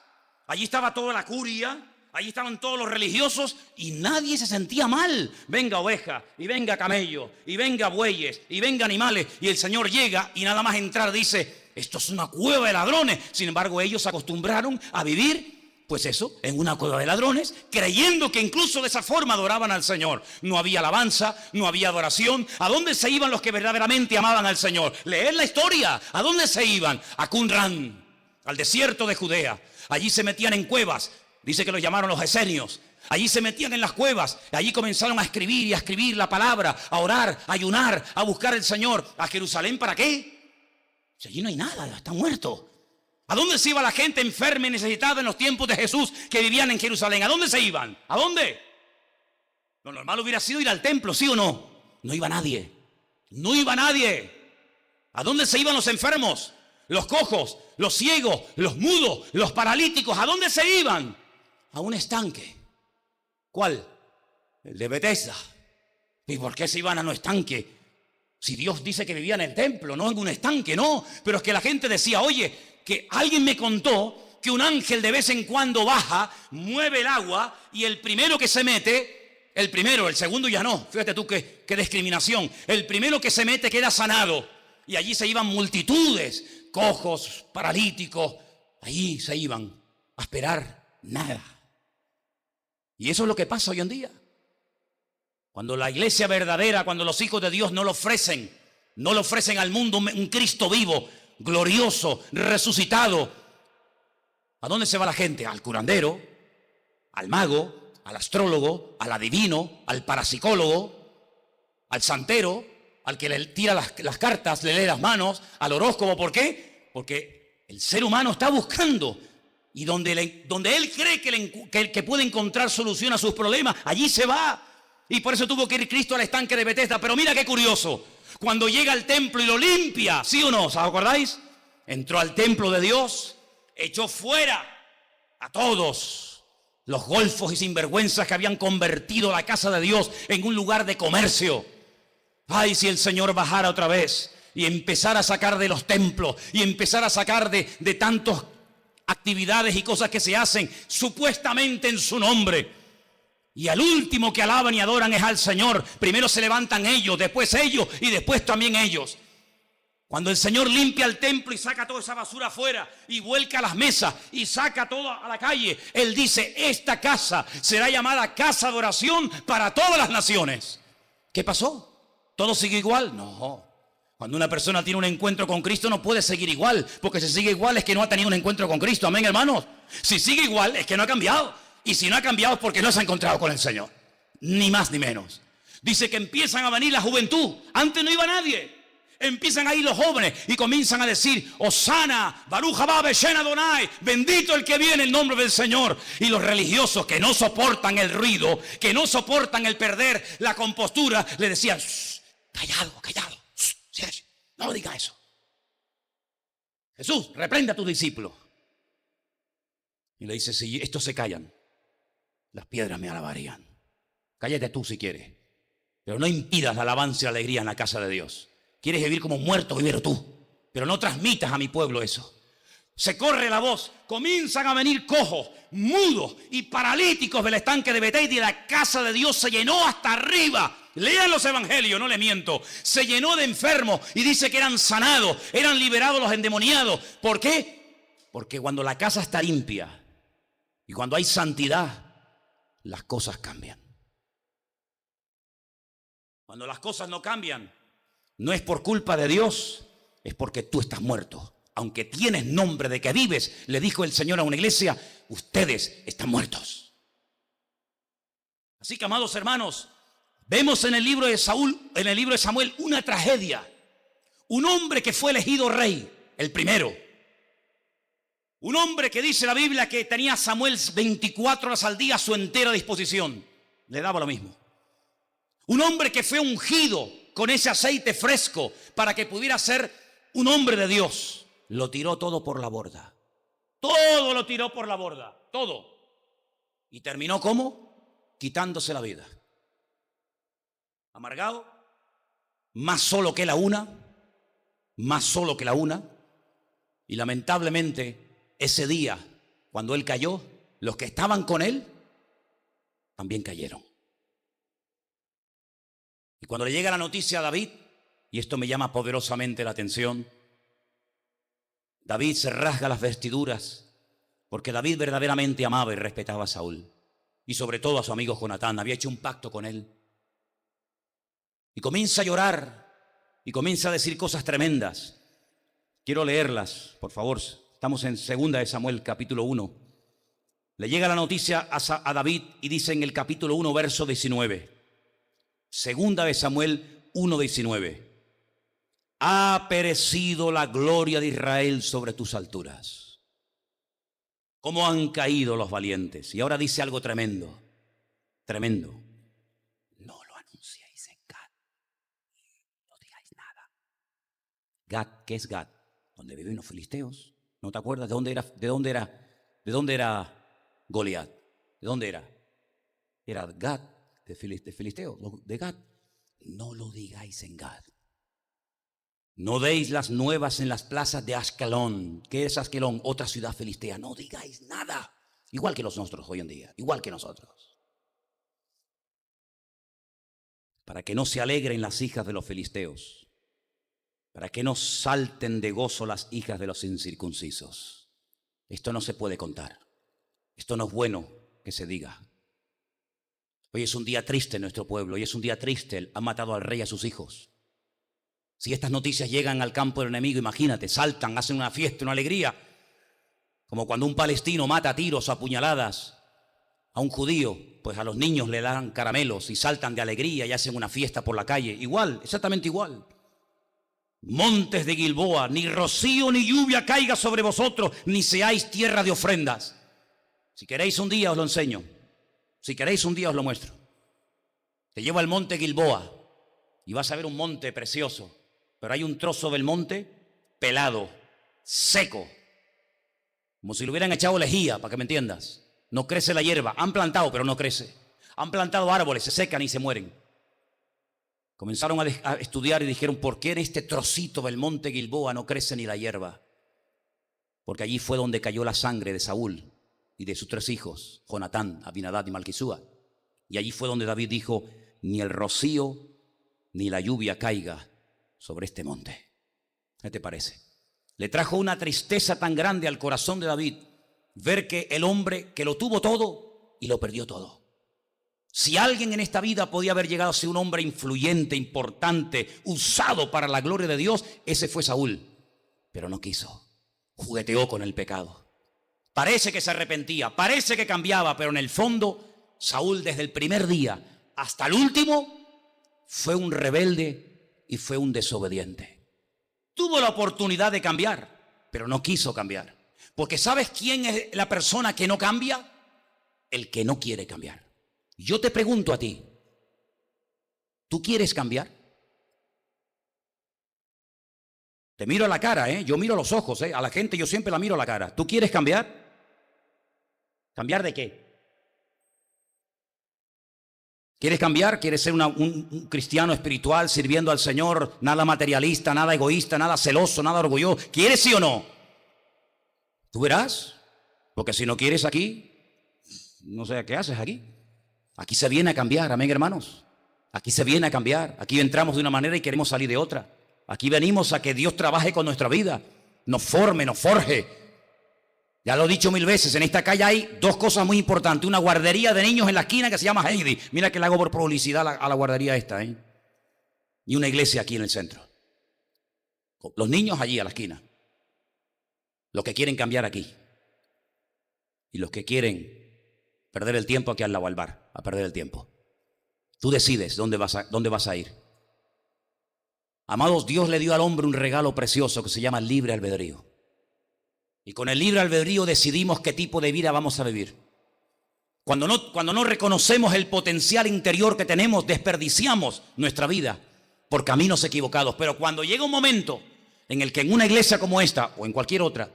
allí estaba toda la curia, allí estaban todos los religiosos y nadie se sentía mal. Venga oveja, y venga camello, y venga bueyes, y venga animales. Y el Señor llega y nada más entrar dice, esto es una cueva de ladrones. Sin embargo, ellos se acostumbraron a vivir, pues eso, en una cueva de ladrones, creyendo que incluso de esa forma adoraban al Señor. No había alabanza, no había adoración. ¿A dónde se iban los que verdaderamente amaban al Señor? Leer la historia. ¿A dónde se iban? A Qumran, al desierto de Judea. Allí se metían en cuevas. Dice que los llamaron los esenios. Allí se metían en las cuevas. Allí comenzaron a escribir la palabra, a orar, a ayunar, a buscar al Señor. ¿A Jerusalén para qué? Si allí no hay nada, está muerto. ¿A dónde se iba la gente enferma y necesitada en los tiempos de Jesús que vivían en Jerusalén? ¿A dónde se iban? ¿A dónde? Lo normal hubiera sido ir al templo, ¿sí o no? No iba nadie. No iba nadie. ¿A dónde se iban los enfermos? Los cojos, los ciegos, los mudos, los paralíticos. ¿A dónde se iban? A un estanque. ¿Cuál? El de Betesda. ¿Y por qué se iban a un estanque? Si Dios dice que vivía en el templo, no en un estanque, no. Pero es que la gente decía, oye, que alguien me contó que un ángel de vez en cuando baja, mueve el agua y el primero que se mete, el segundo ya no. Fíjate tú qué discriminación. El primero que se mete queda sanado. Y allí se iban multitudes, cojos, paralíticos. Allí se iban a esperar nada. Y eso es lo que pasa hoy en día. Cuando la iglesia verdadera, cuando los hijos de Dios no le ofrecen al mundo un Cristo vivo, glorioso, resucitado. ¿A dónde se va la gente? Al curandero, al mago, al astrólogo, al adivino, al parapsicólogo, al santero, al que le tira las cartas, le lee las manos, al horóscopo. ¿Por qué? Porque el ser humano está buscando y donde él cree que puede encontrar solución a sus problemas, allí se va. Y por eso tuvo que ir Cristo al estanque de Betesda. Pero mira qué curioso. Cuando llega al templo y lo limpia, ¿sí o no? ¿Os acordáis? Entró al templo de Dios, echó fuera a todos los golfos y sinvergüenzas que habían convertido la casa de Dios en un lugar de comercio. Ay, si el Señor bajara otra vez y empezara a sacar de los templos y empezara a sacar de tantas actividades y cosas que se hacen supuestamente en su nombre. Y al último que alaban y adoran es al Señor. Primero se levantan ellos, después ellos y después también ellos. Cuando el Señor limpia el templo y saca toda esa basura afuera y vuelca las mesas y saca todo a la calle, Él dice, esta casa será llamada casa de oración para todas las naciones. ¿Qué pasó? ¿Todo sigue igual? No. Cuando una persona tiene un encuentro con Cristo no puede seguir igual, porque si sigue igual es que no ha tenido un encuentro con Cristo. Amén, hermanos. Si sigue igual es que no ha cambiado. Y si no ha cambiado es porque no se ha encontrado con el Señor. Ni más ni menos. Dice que empiezan a venir la juventud. Antes no iba nadie. Empiezan a ir los jóvenes y comienzan a decir, Osana, Baruch haba Beshem Adonai, bendito el que viene en nombre del Señor. Y los religiosos que no soportan el ruido, que no soportan el perder la compostura, le decían, callado, silencio, no lo diga eso. Jesús, reprende a tus discípulos. Y le dice, si estos se callan, las piedras me alabarían. Cállate tú si quieres, pero no impidas la alabanza y la alegría en la casa de Dios. Quieres vivir como muerto, vivir tú, pero no transmitas a mi pueblo eso. Se corre la voz, comienzan a venir cojos, mudos y paralíticos del estanque de Bethesda, y la casa de Dios se llenó hasta arriba. Lean los evangelios, no les miento. Se llenó de enfermos y dice que eran sanados, eran liberados los endemoniados. ¿Por qué? Porque cuando la casa está limpia y cuando hay santidad, las cosas cambian. Cuando las cosas no cambian, no es por culpa de Dios, es porque tú estás muerto. Aunque tienes nombre de que vives, le dijo el Señor a una iglesia, ustedes están muertos. Así que, amados hermanos, vemos en el libro de Samuel, una tragedia. Un hombre que fue elegido rey, el primero. Un hombre que dice la Biblia que tenía Samuel 24 horas al día a su entera disposición. Le daba lo mismo. Un hombre que fue ungido con ese aceite fresco para que pudiera ser un hombre de Dios. Lo tiró todo por la borda. Todo lo tiró por la borda. Todo. ¿Y terminó cómo? Quitándose la vida. Amargado. Más solo que la una. Más solo que la una. Y lamentablemente, ese día, cuando él cayó, los que estaban con él también cayeron. Y cuando le llega la noticia a David, y esto me llama poderosamente la atención, David se rasga las vestiduras porque David verdaderamente amaba y respetaba a Saúl y sobre todo a su amigo Jonatán. Había hecho un pacto con él y comienza a llorar y comienza a decir cosas tremendas. Quiero leerlas, por favor. Estamos en 2 de Samuel, capítulo 1. Le llega la noticia a David y dice en el capítulo 1, verso 19. 2 de Samuel 1:19. Ha perecido la gloria de Israel sobre tus alturas. ¿Cómo han caído los valientes? Y ahora dice algo tremendo, tremendo. No lo anunciéis en Gad, no digáis nada. Gad, ¿qué es Gad? Donde viven los filisteos. ¿No te acuerdas de dónde era Goliat? ¿De dónde era? Era Gad, de Filisteo, de Gad. No lo digáis en Gad. No deis las nuevas en las plazas de Ascalón. ¿Qué es Ascalón? Otra ciudad filistea. No digáis nada. Igual que los nosotros hoy en día. Igual que nosotros. Para que no se alegren las hijas de los filisteos. Para que no salten de gozo las hijas de los incircuncisos. Esto no se puede contar. Esto no es bueno que se diga. Hoy es un día triste en nuestro pueblo. Hoy es un día triste. Han matado al rey y a sus hijos. Si estas noticias llegan al campo del enemigo, imagínate, saltan, hacen una fiesta, una alegría. Como cuando un palestino mata a tiros o a puñaladas a un judío, pues a los niños le dan caramelos y saltan de alegría y hacen una fiesta por la calle. Igual, exactamente igual. Montes de Gilboa, ni rocío ni lluvia caiga sobre vosotros, ni seáis tierra de ofrendas. Si queréis un día os lo enseño. Si queréis un día os lo muestro. Te llevo al monte Gilboa y vas a ver un monte precioso. Pero hay un trozo del monte pelado, seco, como si le hubieran echado lejía, para que me entiendas. No crece la hierba. Han plantado, pero no crece. Han plantado árboles, se secan y se mueren. Comenzaron a estudiar y dijeron, ¿por qué en este trocito del monte Gilboa no crece ni la hierba? Porque allí fue donde cayó la sangre de Saúl y de sus 3 hijos, Jonatán, Abinadab y Malquisúa. Y allí fue donde David dijo, ni el rocío ni la lluvia caiga sobre este monte. ¿Qué te parece? Le trajo una tristeza tan grande al corazón de David ver que el hombre que lo tuvo todo y lo perdió todo. Si alguien en esta vida podía haber llegado a ser un hombre influyente, importante, usado para la gloria de Dios, ese fue Saúl. Pero no quiso. Jugueteó con el pecado. Parece que se arrepentía, parece que cambiaba, pero en el fondo, Saúl desde el primer día hasta el último fue un rebelde y fue un desobediente. Tuvo la oportunidad de cambiar, pero no quiso cambiar. Porque ¿sabes quién es la persona que no cambia? El que no quiere cambiar. Yo te pregunto a ti, ¿tú quieres cambiar? Te miro a la cara, yo miro a los ojos, a la gente yo siempre la miro a la cara. ¿Tú quieres cambiar? ¿Cambiar de qué? ¿Quieres cambiar? ¿Quieres ser un cristiano espiritual sirviendo al Señor? Nada materialista, nada egoísta, nada celoso, nada orgulloso. ¿Quieres sí o no? Tú verás, porque si no quieres aquí, no sé qué haces aquí. Aquí se viene a cambiar, amén, hermanos. Aquí se viene a cambiar. Aquí entramos de una manera y queremos salir de otra. Aquí venimos a que Dios trabaje con nuestra vida, nos forme, nos forje. Ya lo he dicho 1000 veces, en esta calle hay 2 cosas muy importantes. Una guardería de niños en la esquina que se llama Heidi. Mira que le hago por publicidad a la guardería esta, ¿eh? Y una iglesia aquí en el centro. Los niños allí a la esquina. Los que quieren cambiar aquí. Y los que quieren perder el tiempo aquí al lado al bar, a perder el tiempo. Tú decides dónde vas a ir. Amados, Dios le dio al hombre un regalo precioso que se llama libre albedrío. Y con el libre albedrío decidimos qué tipo de vida vamos a vivir. Cuando no reconocemos el potencial interior que tenemos, desperdiciamos nuestra vida por caminos equivocados. Pero cuando llega un momento en el que en una iglesia como esta o en cualquier otra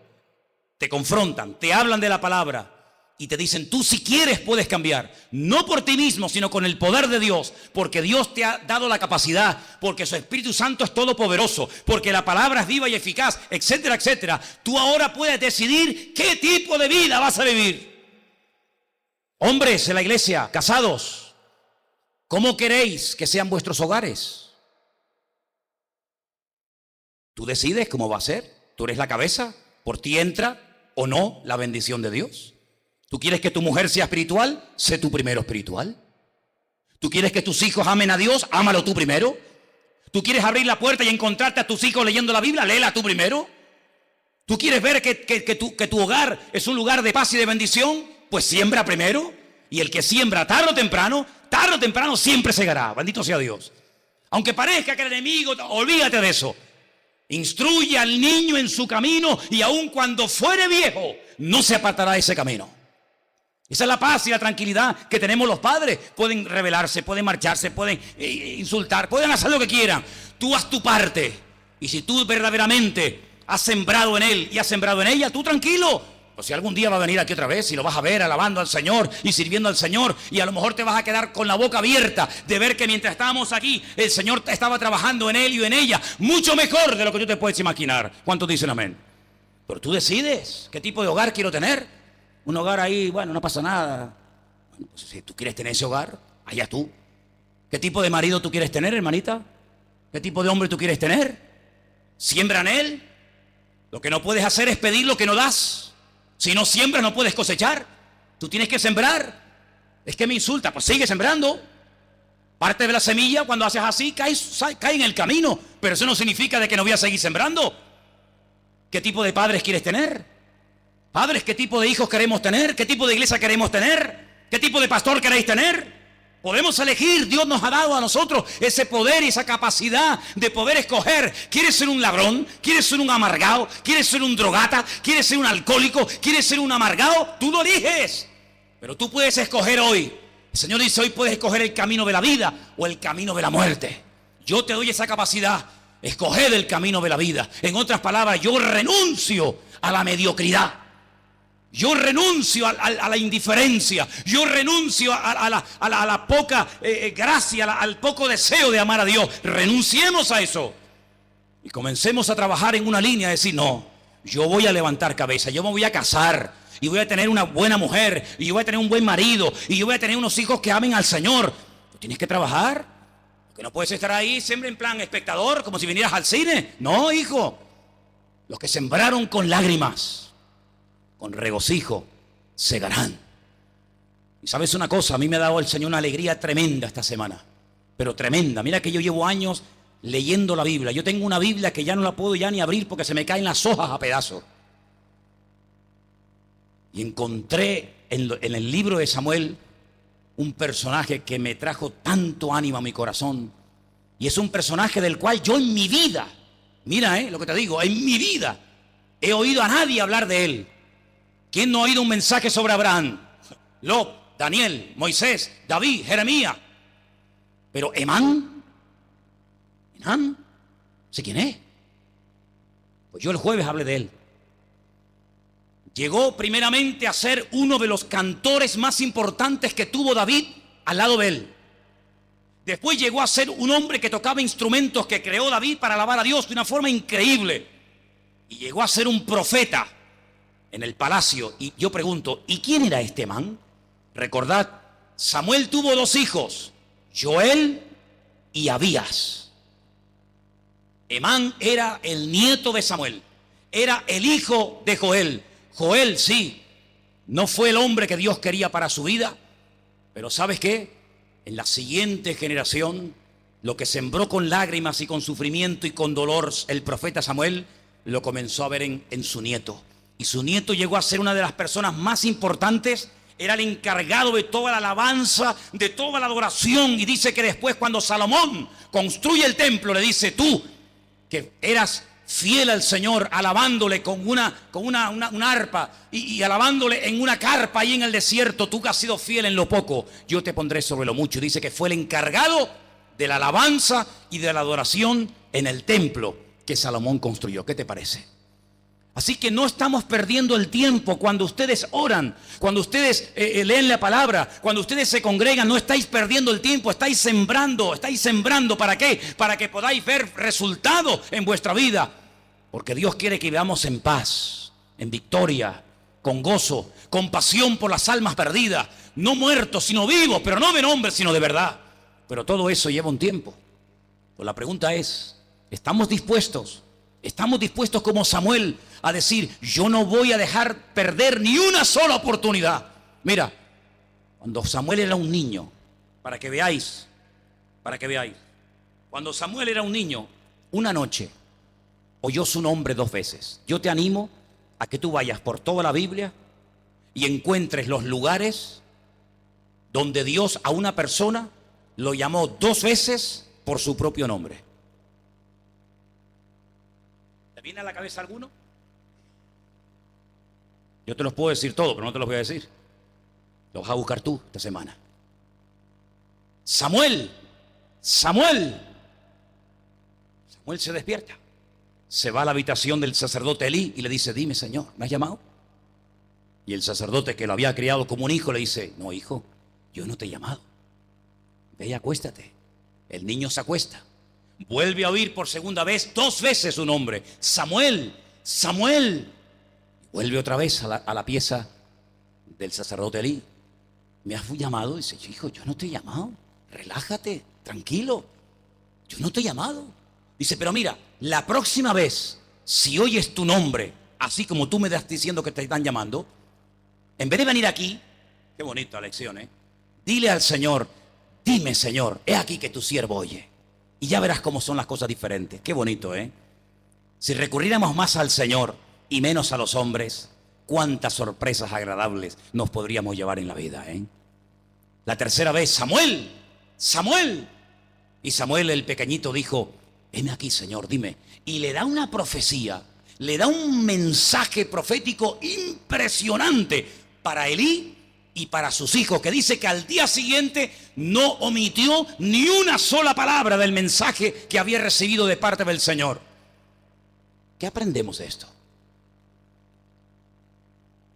te confrontan, te hablan de la palabra y te dicen, tú si quieres puedes cambiar, no por ti mismo, sino con el poder de Dios, porque Dios te ha dado la capacidad, porque su Espíritu Santo es todopoderoso, porque la palabra es viva y eficaz, etcétera, etcétera. Tú ahora puedes decidir qué tipo de vida vas a vivir. Hombres en la iglesia, casados, ¿cómo queréis que sean vuestros hogares? Tú decides cómo va a ser. Tú eres la cabeza. Por ti entra o no la bendición de Dios. ¿Tú quieres que tu mujer sea espiritual? Sé tú primero espiritual. ¿Tú quieres que tus hijos amen a Dios? Ámalo tú primero. ¿Tú quieres abrir la puerta y encontrarte a tus hijos leyendo la Biblia? Léela tú primero. ¿Tú quieres ver que tu hogar es un lugar de paz y de bendición? Pues siembra primero. Y el que siembra tarde o temprano siempre segará. Bendito sea Dios. Aunque parezca que el enemigo, olvídate de eso. Instruye al niño en su camino y aun cuando fuere viejo, no se apartará de ese camino. Esa es la paz y la tranquilidad que tenemos los padres. Pueden rebelarse, pueden marcharse, pueden insultar, pueden hacer lo que quieran. Tú haz tu parte. Y si tú verdaderamente has sembrado en él y has sembrado en ella, tú tranquilo. Pues si algún día va a venir aquí otra vez y lo vas a ver alabando al Señor y sirviendo al Señor, y a lo mejor te vas a quedar con la boca abierta de ver que mientras estábamos aquí el Señor estaba trabajando en él y en ella mucho mejor de lo que tú te puedes imaginar. ¿Cuántos dicen amén? Pero tú decides qué tipo de hogar quiero tener. Un hogar ahí, bueno, no pasa nada. Bueno, pues si tú quieres tener ese hogar, allá tú. ¿Qué tipo de marido tú quieres tener, hermanita? ¿Qué tipo de hombre tú quieres tener? Siembra en él. Lo que no puedes hacer es pedir lo que no das. Si no siembras no puedes cosechar. Tú tienes que sembrar. Es que me insulta, pues sigue sembrando. Parte de la semilla, cuando haces así, cae en el camino. Pero eso no significa de que no voy a seguir sembrando. ¿Qué tipo de padres quieres tener? Padres, ¿qué tipo de hijos queremos tener? ¿Qué tipo de iglesia queremos tener? ¿Qué tipo de pastor queréis tener? Podemos elegir. Dios nos ha dado a nosotros ese poder y esa capacidad de poder escoger. ¿Quieres ser un ladrón? ¿Quieres ser un amargado? ¿Quieres ser un drogata? ¿Quieres ser un alcohólico? ¿Quieres ser un amargado? Tú lo eliges. Pero tú puedes escoger hoy. El Señor dice, hoy puedes escoger el camino de la vida o el camino de la muerte. Yo te doy esa capacidad. Escoger el camino de la vida. En otras palabras, yo renuncio a la mediocridad. Yo renuncio a la indiferencia. Yo renuncio a la poca gracia, al poco deseo de amar a Dios. Renunciemos a eso. Y comencemos a trabajar en una línea, decir, no, yo voy a levantar cabeza, yo me voy a casar. Y voy a tener una buena mujer. Y yo voy a tener un buen marido. Y yo voy a tener unos hijos que amen al Señor. Tú tienes que trabajar. Que no puedes estar ahí siempre en plan espectador, como si vinieras al cine. No, hijo. Los que sembraron con lágrimas, con regocijo, segarán. Y sabes una cosa, a mí me ha dado el Señor una alegría tremenda esta semana, pero tremenda. Mira que yo llevo años leyendo la Biblia. Yo tengo una Biblia que ya no la puedo ya ni abrir porque se me caen las hojas a pedazos. Y encontré en el libro de Samuel un personaje que me trajo tanto ánimo a mi corazón. Y es un personaje del cual yo en mi vida, mira lo que te digo, en mi vida he oído a nadie hablar de él. ¿Quién no ha oído un mensaje sobre Abraham? Lot, Daniel, Moisés, David, Jeremías. Pero Emán, ¿sé quién es? Pues yo el jueves hablé de él. Llegó primeramente a ser uno de los cantores más importantes que tuvo David al lado de él. Después llegó a ser un hombre que tocaba instrumentos que creó David para alabar a Dios de una forma increíble. Y llegó a ser un profeta. en el palacio. Y yo pregunto, ¿y quién era este man? Recordad, Samuel tuvo 2 hijos, Joel y Abías. Emán era el nieto de Samuel, era el hijo de Joel. Joel, sí, no fue el hombre que Dios quería para su vida, pero ¿sabes qué? En la siguiente generación, lo que sembró con lágrimas y con sufrimiento y con dolor el profeta Samuel, lo comenzó a ver en su nieto. Y su nieto llegó a ser una de las personas más importantes. Era el encargado de toda la alabanza, de toda la adoración. Y dice que después, cuando Salomón construye el templo, le dice: tú, que eras fiel al Señor, alabándole con una arpa y alabándole en una carpa ahí en el desierto, tú que has sido fiel en lo poco, yo te pondré sobre lo mucho. Y dice que fue el encargado de la alabanza y de la adoración en el templo que Salomón construyó. ¿Qué te parece? Así que no estamos perdiendo el tiempo cuando ustedes oran, cuando ustedes leen la palabra, cuando ustedes se congregan. No estáis perdiendo el tiempo, estáis sembrando. ¿Para qué? Para que podáis ver resultados en vuestra vida. Porque Dios quiere que vivamos en paz, en victoria, con gozo, con pasión por las almas perdidas, no muertos sino vivos, pero no de nombre sino de verdad. Pero todo eso lleva un tiempo. Pues la pregunta es, ¿estamos dispuestos? ¿Estamos dispuestos como Samuel a decir: yo no voy a dejar perder ni una sola oportunidad? Mira, cuando Samuel era un niño, para que veáis, cuando Samuel era un niño, una noche oyó su nombre 2 veces. Yo te animo a que tú vayas por toda la Biblia y encuentres los lugares donde Dios a una persona lo llamó 2 veces por su propio nombre. ¿Te viene a la cabeza alguno? Yo te los puedo decir todos, pero no te los voy a decir. Los vas a buscar tú esta semana. Samuel se despierta. Se va a la habitación del sacerdote Elí y le dice: dime, Señor, ¿me has llamado? Y el sacerdote, que lo había criado como un hijo, le dice: no, hijo, yo no te he llamado. Ve y acuéstate. El niño se acuesta. Vuelve a oír por segunda vez, 2 veces su nombre: Samuel. Y vuelve otra vez a la pieza del sacerdote Elí. ¿Me has llamado? Dice: hijo, yo no te he llamado. Relájate, tranquilo. Yo no te he llamado. Dice: pero mira, la próxima vez, si oyes tu nombre, así como tú me estás diciendo que te están llamando, en vez de venir aquí, qué bonita lección, dile al Señor: dime, Señor, he aquí que tu siervo oye. Y ya verás cómo son las cosas diferentes. Qué bonito, Si recurriéramos más al Señor y menos a los hombres, cuántas sorpresas agradables nos podríamos llevar en la vida, La tercera vez: Samuel. Y Samuel, el pequeñito, dijo: heme aquí, Señor, dime. Y le da una profecía, le da un mensaje profético impresionante para Elí y para sus hijos, que dice que al día siguiente no omitió ni una sola palabra del mensaje que había recibido de parte del Señor. ¿Qué aprendemos de esto?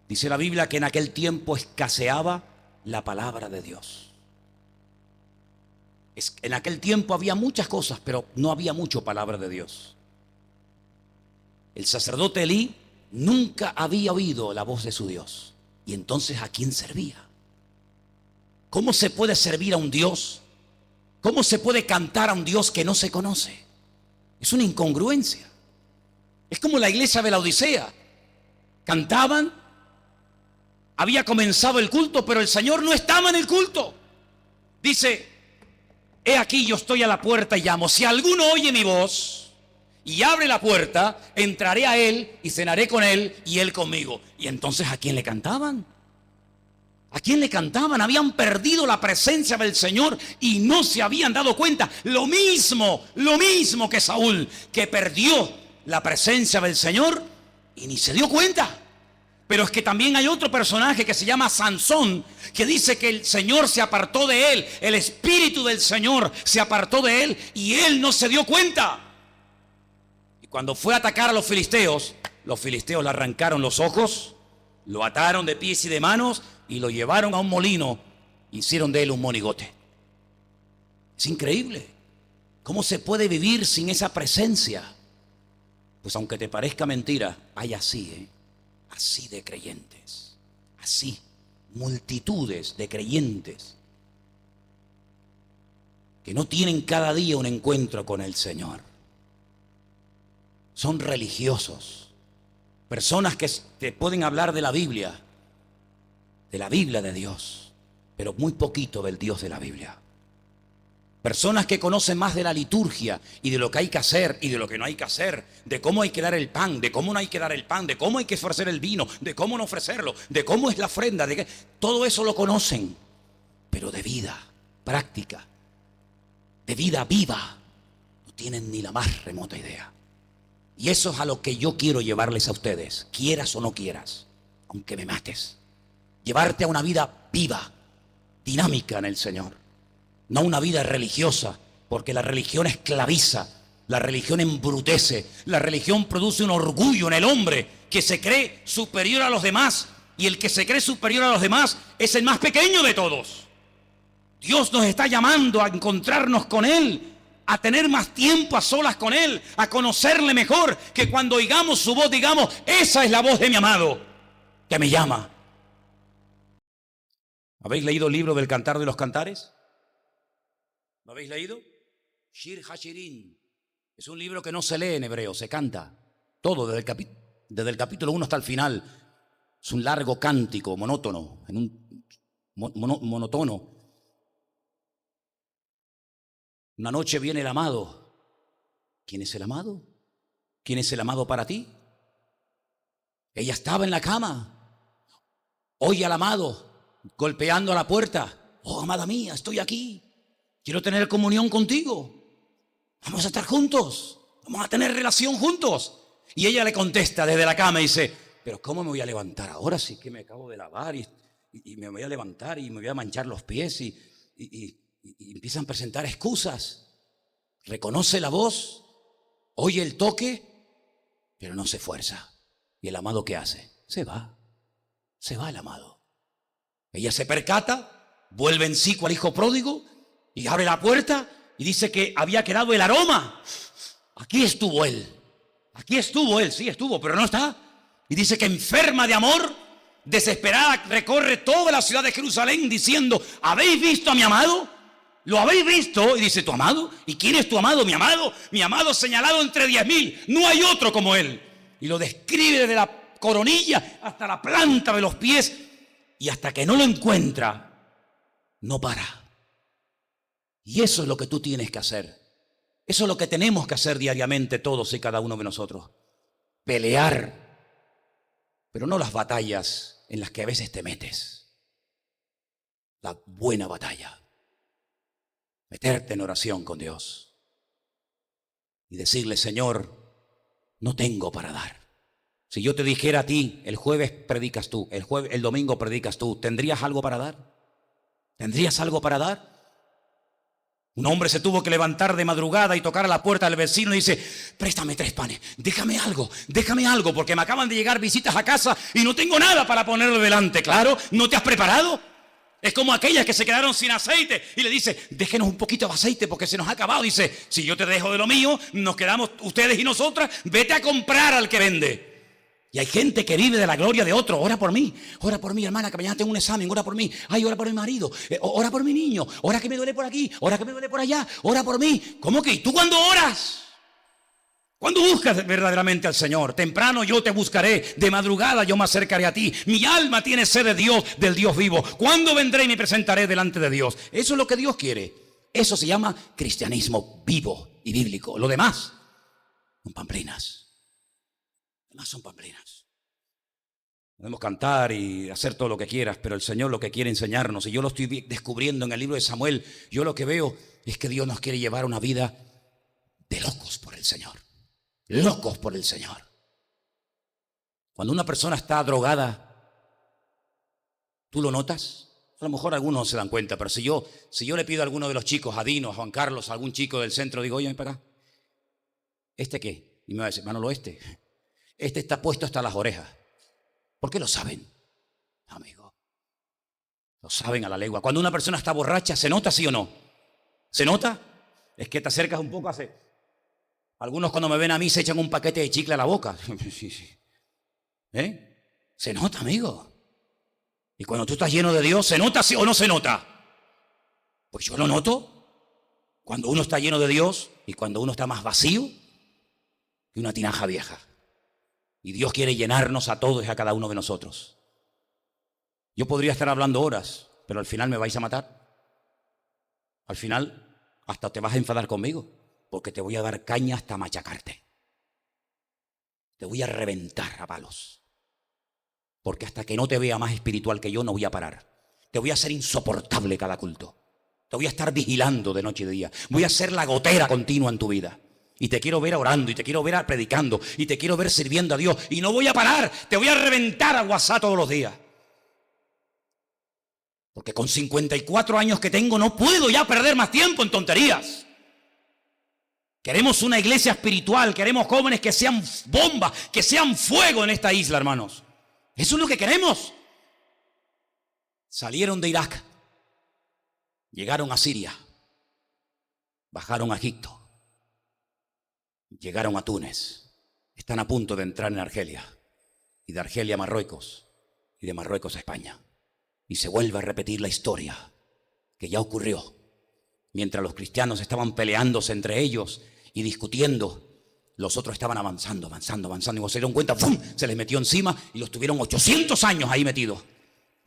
Dice la Biblia que en aquel tiempo escaseaba la palabra de Dios. En aquel tiempo había muchas cosas, pero no había mucha palabra de Dios. El sacerdote Elí nunca había oído la voz de su Dios. Y entonces, ¿a quién servía? ¿Cómo se puede servir a un Dios? ¿Cómo se puede cantar a un Dios que no se conoce? Es una incongruencia. Es como la iglesia de la Odisea. Cantaban, había comenzado el culto, pero el Señor no estaba en el culto. Dice: he aquí, yo estoy a la puerta y llamo. Si alguno oye mi voz y abre la puerta, entraré a él y cenaré con él y él conmigo. Y entonces, ¿a quién le cantaban? ¿A quién le cantaban? Habían perdido la presencia del Señor y no se habían dado cuenta. Lo mismo que Saúl, que perdió la presencia del Señor y ni se dio cuenta. Pero es que también hay otro personaje que se llama Sansón, que dice que el Señor se apartó de él, el Espíritu del Señor se apartó de él y él no se dio cuenta. Y cuando fue a atacar a los filisteos le arrancaron los ojos, lo ataron de pies y de manos y lo llevaron a un molino, hicieron de él un monigote. Es increíble. ¿Cómo se puede vivir sin esa presencia? Pues aunque te parezca mentira, hay así, así de creyentes, así, multitudes de creyentes que no tienen cada día un encuentro con el Señor. Son religiosos, personas que te pueden hablar de la Biblia de Dios, pero muy poquito del Dios de la Biblia. Personas que conocen más de la liturgia y de lo que hay que hacer y de lo que no hay que hacer, de cómo hay que dar el pan, de cómo no hay que dar el pan, de cómo hay que ofrecer el vino, de cómo no ofrecerlo, de cómo es la ofrenda, de que todo eso lo conocen, pero de vida práctica, de vida viva, no tienen ni la más remota idea. Y eso es a lo que yo quiero llevarles a ustedes, quieras o no quieras, aunque me mates. Llevarte a una vida viva, dinámica en el Señor. No una vida religiosa, porque la religión esclaviza, la religión embrutece, la religión produce un orgullo en el hombre que se cree superior a los demás, y el que se cree superior a los demás es el más pequeño de todos. Dios nos está llamando a encontrarnos con Él, a tener más tiempo a solas con Él, a conocerle mejor, que cuando oigamos su voz digamos, esa es la voz de mi amado, que me llama. ¿Habéis leído el libro del Cantar de los Cantares? ¿Lo habéis leído? Shir Hashirin. Es un libro que no se lee en hebreo, se canta. Todo, desde el capítulo 1 hasta el final. Es un largo cántico, monótono, monótono. Una noche viene el amado. ¿Quién es el amado? ¿Quién es el amado para ti? Ella estaba en la cama. Oye al amado golpeando a la puerta. Oh, amada mía, estoy aquí. Quiero tener comunión contigo. Vamos a estar juntos. Vamos a tener relación juntos. Y ella le contesta desde la cama y dice, pero ¿cómo me voy a levantar ahora? Si es que me acabo de lavar y me voy a levantar y me voy a manchar los pies y empiezan a presentar excusas. Reconoce la voz, oye el toque, pero no se esfuerza. ¿Y el amado qué hace? Se va el amado. Ella se percata, vuelve en sí cual hijo pródigo y abre la puerta y dice que había quedado el aroma. Aquí estuvo él, sí estuvo, pero no está. Y dice que enferma de amor, desesperada, recorre toda la ciudad de Jerusalén diciendo, ¿habéis visto a mi amado? ¿Lo habéis visto? Y dice, ¿tu amado? ¿Y quién es tu amado? Mi amado señalado entre 10.000. No hay otro como él. Y lo describe desde la coronilla hasta la planta de los pies. Y hasta que no lo encuentra, no para. Y eso es lo que tú tienes que hacer. Eso es lo que tenemos que hacer diariamente todos y cada uno de nosotros. Pelear. Pero no las batallas en las que a veces te metes. La buena batalla. Meterte en oración con Dios y decirle, Señor, no tengo para dar. Si yo te dijera a ti, el jueves predicas tú, el domingo predicas tú, ¿tendrías algo para dar? ¿Tendrías algo para dar? Un hombre se tuvo que levantar de madrugada y tocar a la puerta del vecino y dice, préstame 3 panes, déjame algo, porque me acaban de llegar visitas a casa y no tengo nada para ponerle delante. Claro, ¿no te has preparado? Es como aquellas que se quedaron sin aceite y le dice, déjenos un poquito de aceite porque se nos ha acabado. Dice, si yo te dejo de lo mío, nos quedamos ustedes y nosotras, vete a comprar al que vende. Y hay gente que vive de la gloria de otro. Ora por mí, hermana, que mañana tengo un examen, ora por mí. Ay, ora por mi marido, ora por mi niño, ora que me duele por aquí, ora que me duele por allá, ora por mí. ¿Cómo que? ¿Y tú cuándo oras? ¿Cuándo buscas verdaderamente al Señor? Temprano yo te buscaré, de madrugada yo me acercaré a ti. Mi alma tiene sed de Dios, del Dios vivo. ¿Cuándo vendré y me presentaré delante de Dios? Eso es lo que Dios quiere. Eso se llama cristianismo vivo y bíblico. Lo demás son pamplinas. Lo demás son pamplinas. Podemos cantar y hacer todo lo que quieras, pero el Señor lo que quiere enseñarnos, y yo lo estoy descubriendo en el libro de Samuel, yo lo que veo es que Dios nos quiere llevar a una vida de locos por el Señor. Locos por el Señor. Cuando una persona está drogada, ¿tú lo notas? A lo mejor algunos no se dan cuenta, pero si yo le pido a alguno de los chicos, a Dino, a Juan Carlos, a algún chico del centro, digo, oye, ven para acá. ¿Este qué? Y me va a decir, Manolo, este está puesto hasta las orejas. ¿Por qué lo saben, amigo? Lo saben a la legua. Cuando una persona está borracha, ¿se nota, sí o no? ¿Se nota? Es que te acercas un poco, algunos cuando me ven a mí se echan un paquete de chicle a la boca. Sí. Se nota, amigo. Y cuando tú estás lleno de Dios, ¿se nota sí o no se nota? Pues yo lo noto. Cuando uno está lleno de Dios y cuando uno está más vacío que una tinaja vieja. Y Dios quiere llenarnos a todos y a cada uno de nosotros. Yo podría estar hablando horas, pero al final me vais a matar. Al final hasta te vas a enfadar conmigo, porque te voy a dar caña hasta machacarte. Te voy a reventar a palos. Porque hasta que no te vea más espiritual que yo, no voy a parar. Te voy a hacer insoportable cada culto. Te voy a estar vigilando de noche y de día. Voy a ser la gotera continua en tu vida. Y te quiero ver orando, y te quiero ver predicando, y te quiero ver sirviendo a Dios. Y no voy a parar, te voy a reventar a WhatsApp todos los días. Porque con 54 años que tengo no puedo ya perder más tiempo en tonterías. Queremos una iglesia espiritual, queremos jóvenes que sean bombas, que sean fuego en esta isla, hermanos. Eso es lo que queremos. Salieron de Irak, llegaron a Siria, bajaron a Egipto, llegaron a Túnez, están a punto de entrar en Argelia, y de Argelia a Marruecos, y de Marruecos a España. Y se vuelve a repetir la historia que ya ocurrió. Mientras los cristianos estaban peleándose entre ellos y discutiendo, los otros estaban avanzando. Y cuando se dieron cuenta, ¡fum!, se les metió encima y los tuvieron 800 años ahí metidos.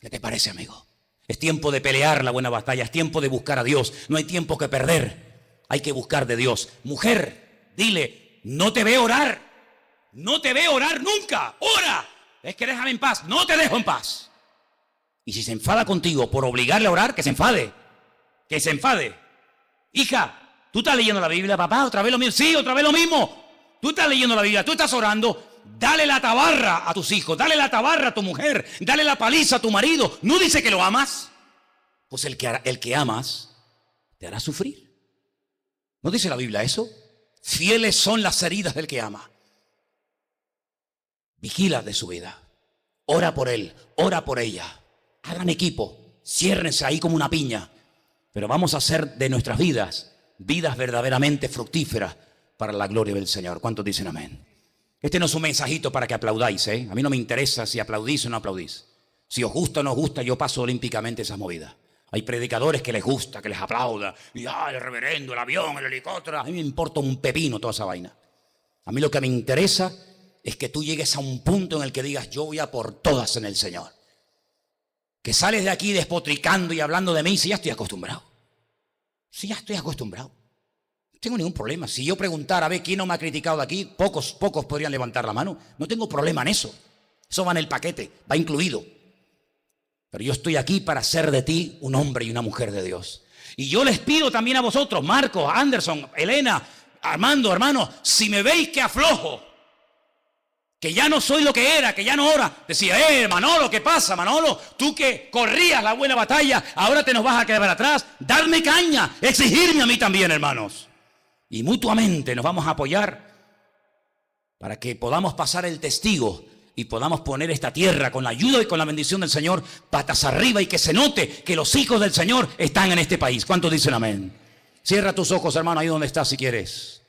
¿Qué te parece, amigo? Es tiempo de pelear la buena batalla, es tiempo de buscar a Dios. No hay tiempo que perder, hay que buscar de Dios. Mujer, dile, no te veo orar. No te veo orar nunca. ¡Ora! Es que déjame en paz. No te dejo en paz. Y si se enfada contigo por obligarle a orar, que se enfade. Que se enfade. Hija, ¿tú estás leyendo la Biblia, papá? ¿Otra vez lo mismo? Sí, otra vez lo mismo. Tú estás leyendo la Biblia, tú estás orando. Dale la tabarra a tus hijos, dale la tabarra a tu mujer, dale la paliza a tu marido. ¿No dice que lo amas? Pues el que amas te hará sufrir. ¿No dice la Biblia eso? Fieles son las heridas del que ama. Vigila de su vida. Ora por él, ora por ella. Hagan equipo, ciérrense ahí como una piña. Pero vamos a hacer de nuestras vidas verdaderamente fructíferas para la gloria del Señor. ¿Cuántos dicen amén? Este no es un mensajito para que aplaudáis, ¿eh? A mí no me interesa si aplaudís o no aplaudís. Si os gusta o no os gusta, yo paso olímpicamente esas movidas. Hay predicadores que les gusta, que les aplauda. Y el reverendo, el avión, el helicóptero. A mí me importa un pepino toda esa vaina. A mí lo que me interesa es que tú llegues a un punto en el que digas, yo voy a por todas en el Señor. Que sales de aquí despotricando y hablando de mí, si ya estoy acostumbrado. Si ya estoy acostumbrado. No tengo ningún problema. Si yo preguntara, a ver, ¿quién no me ha criticado de aquí? Pocos podrían levantar la mano. No tengo problema en eso. Eso va en el paquete, va incluido. Pero yo estoy aquí para hacer de ti un hombre y una mujer de Dios. Y yo les pido también a vosotros, Marcos, Anderson, Elena, Armando, hermanos, si me veis que aflojo, que ya no soy lo que era, que ya no ora. Decía, Manolo, ¿qué pasa, Manolo? Tú que corrías la buena batalla, ahora te nos vas a quedar atrás. Darme caña, exigirme a mí también, hermanos. Y mutuamente nos vamos a apoyar para que podamos pasar el testigo y podamos poner esta tierra con la ayuda y con la bendición del Señor patas arriba y que se note que los hijos del Señor están en este país. ¿Cuántos dicen amén? Cierra tus ojos, hermano, ahí donde estás si quieres.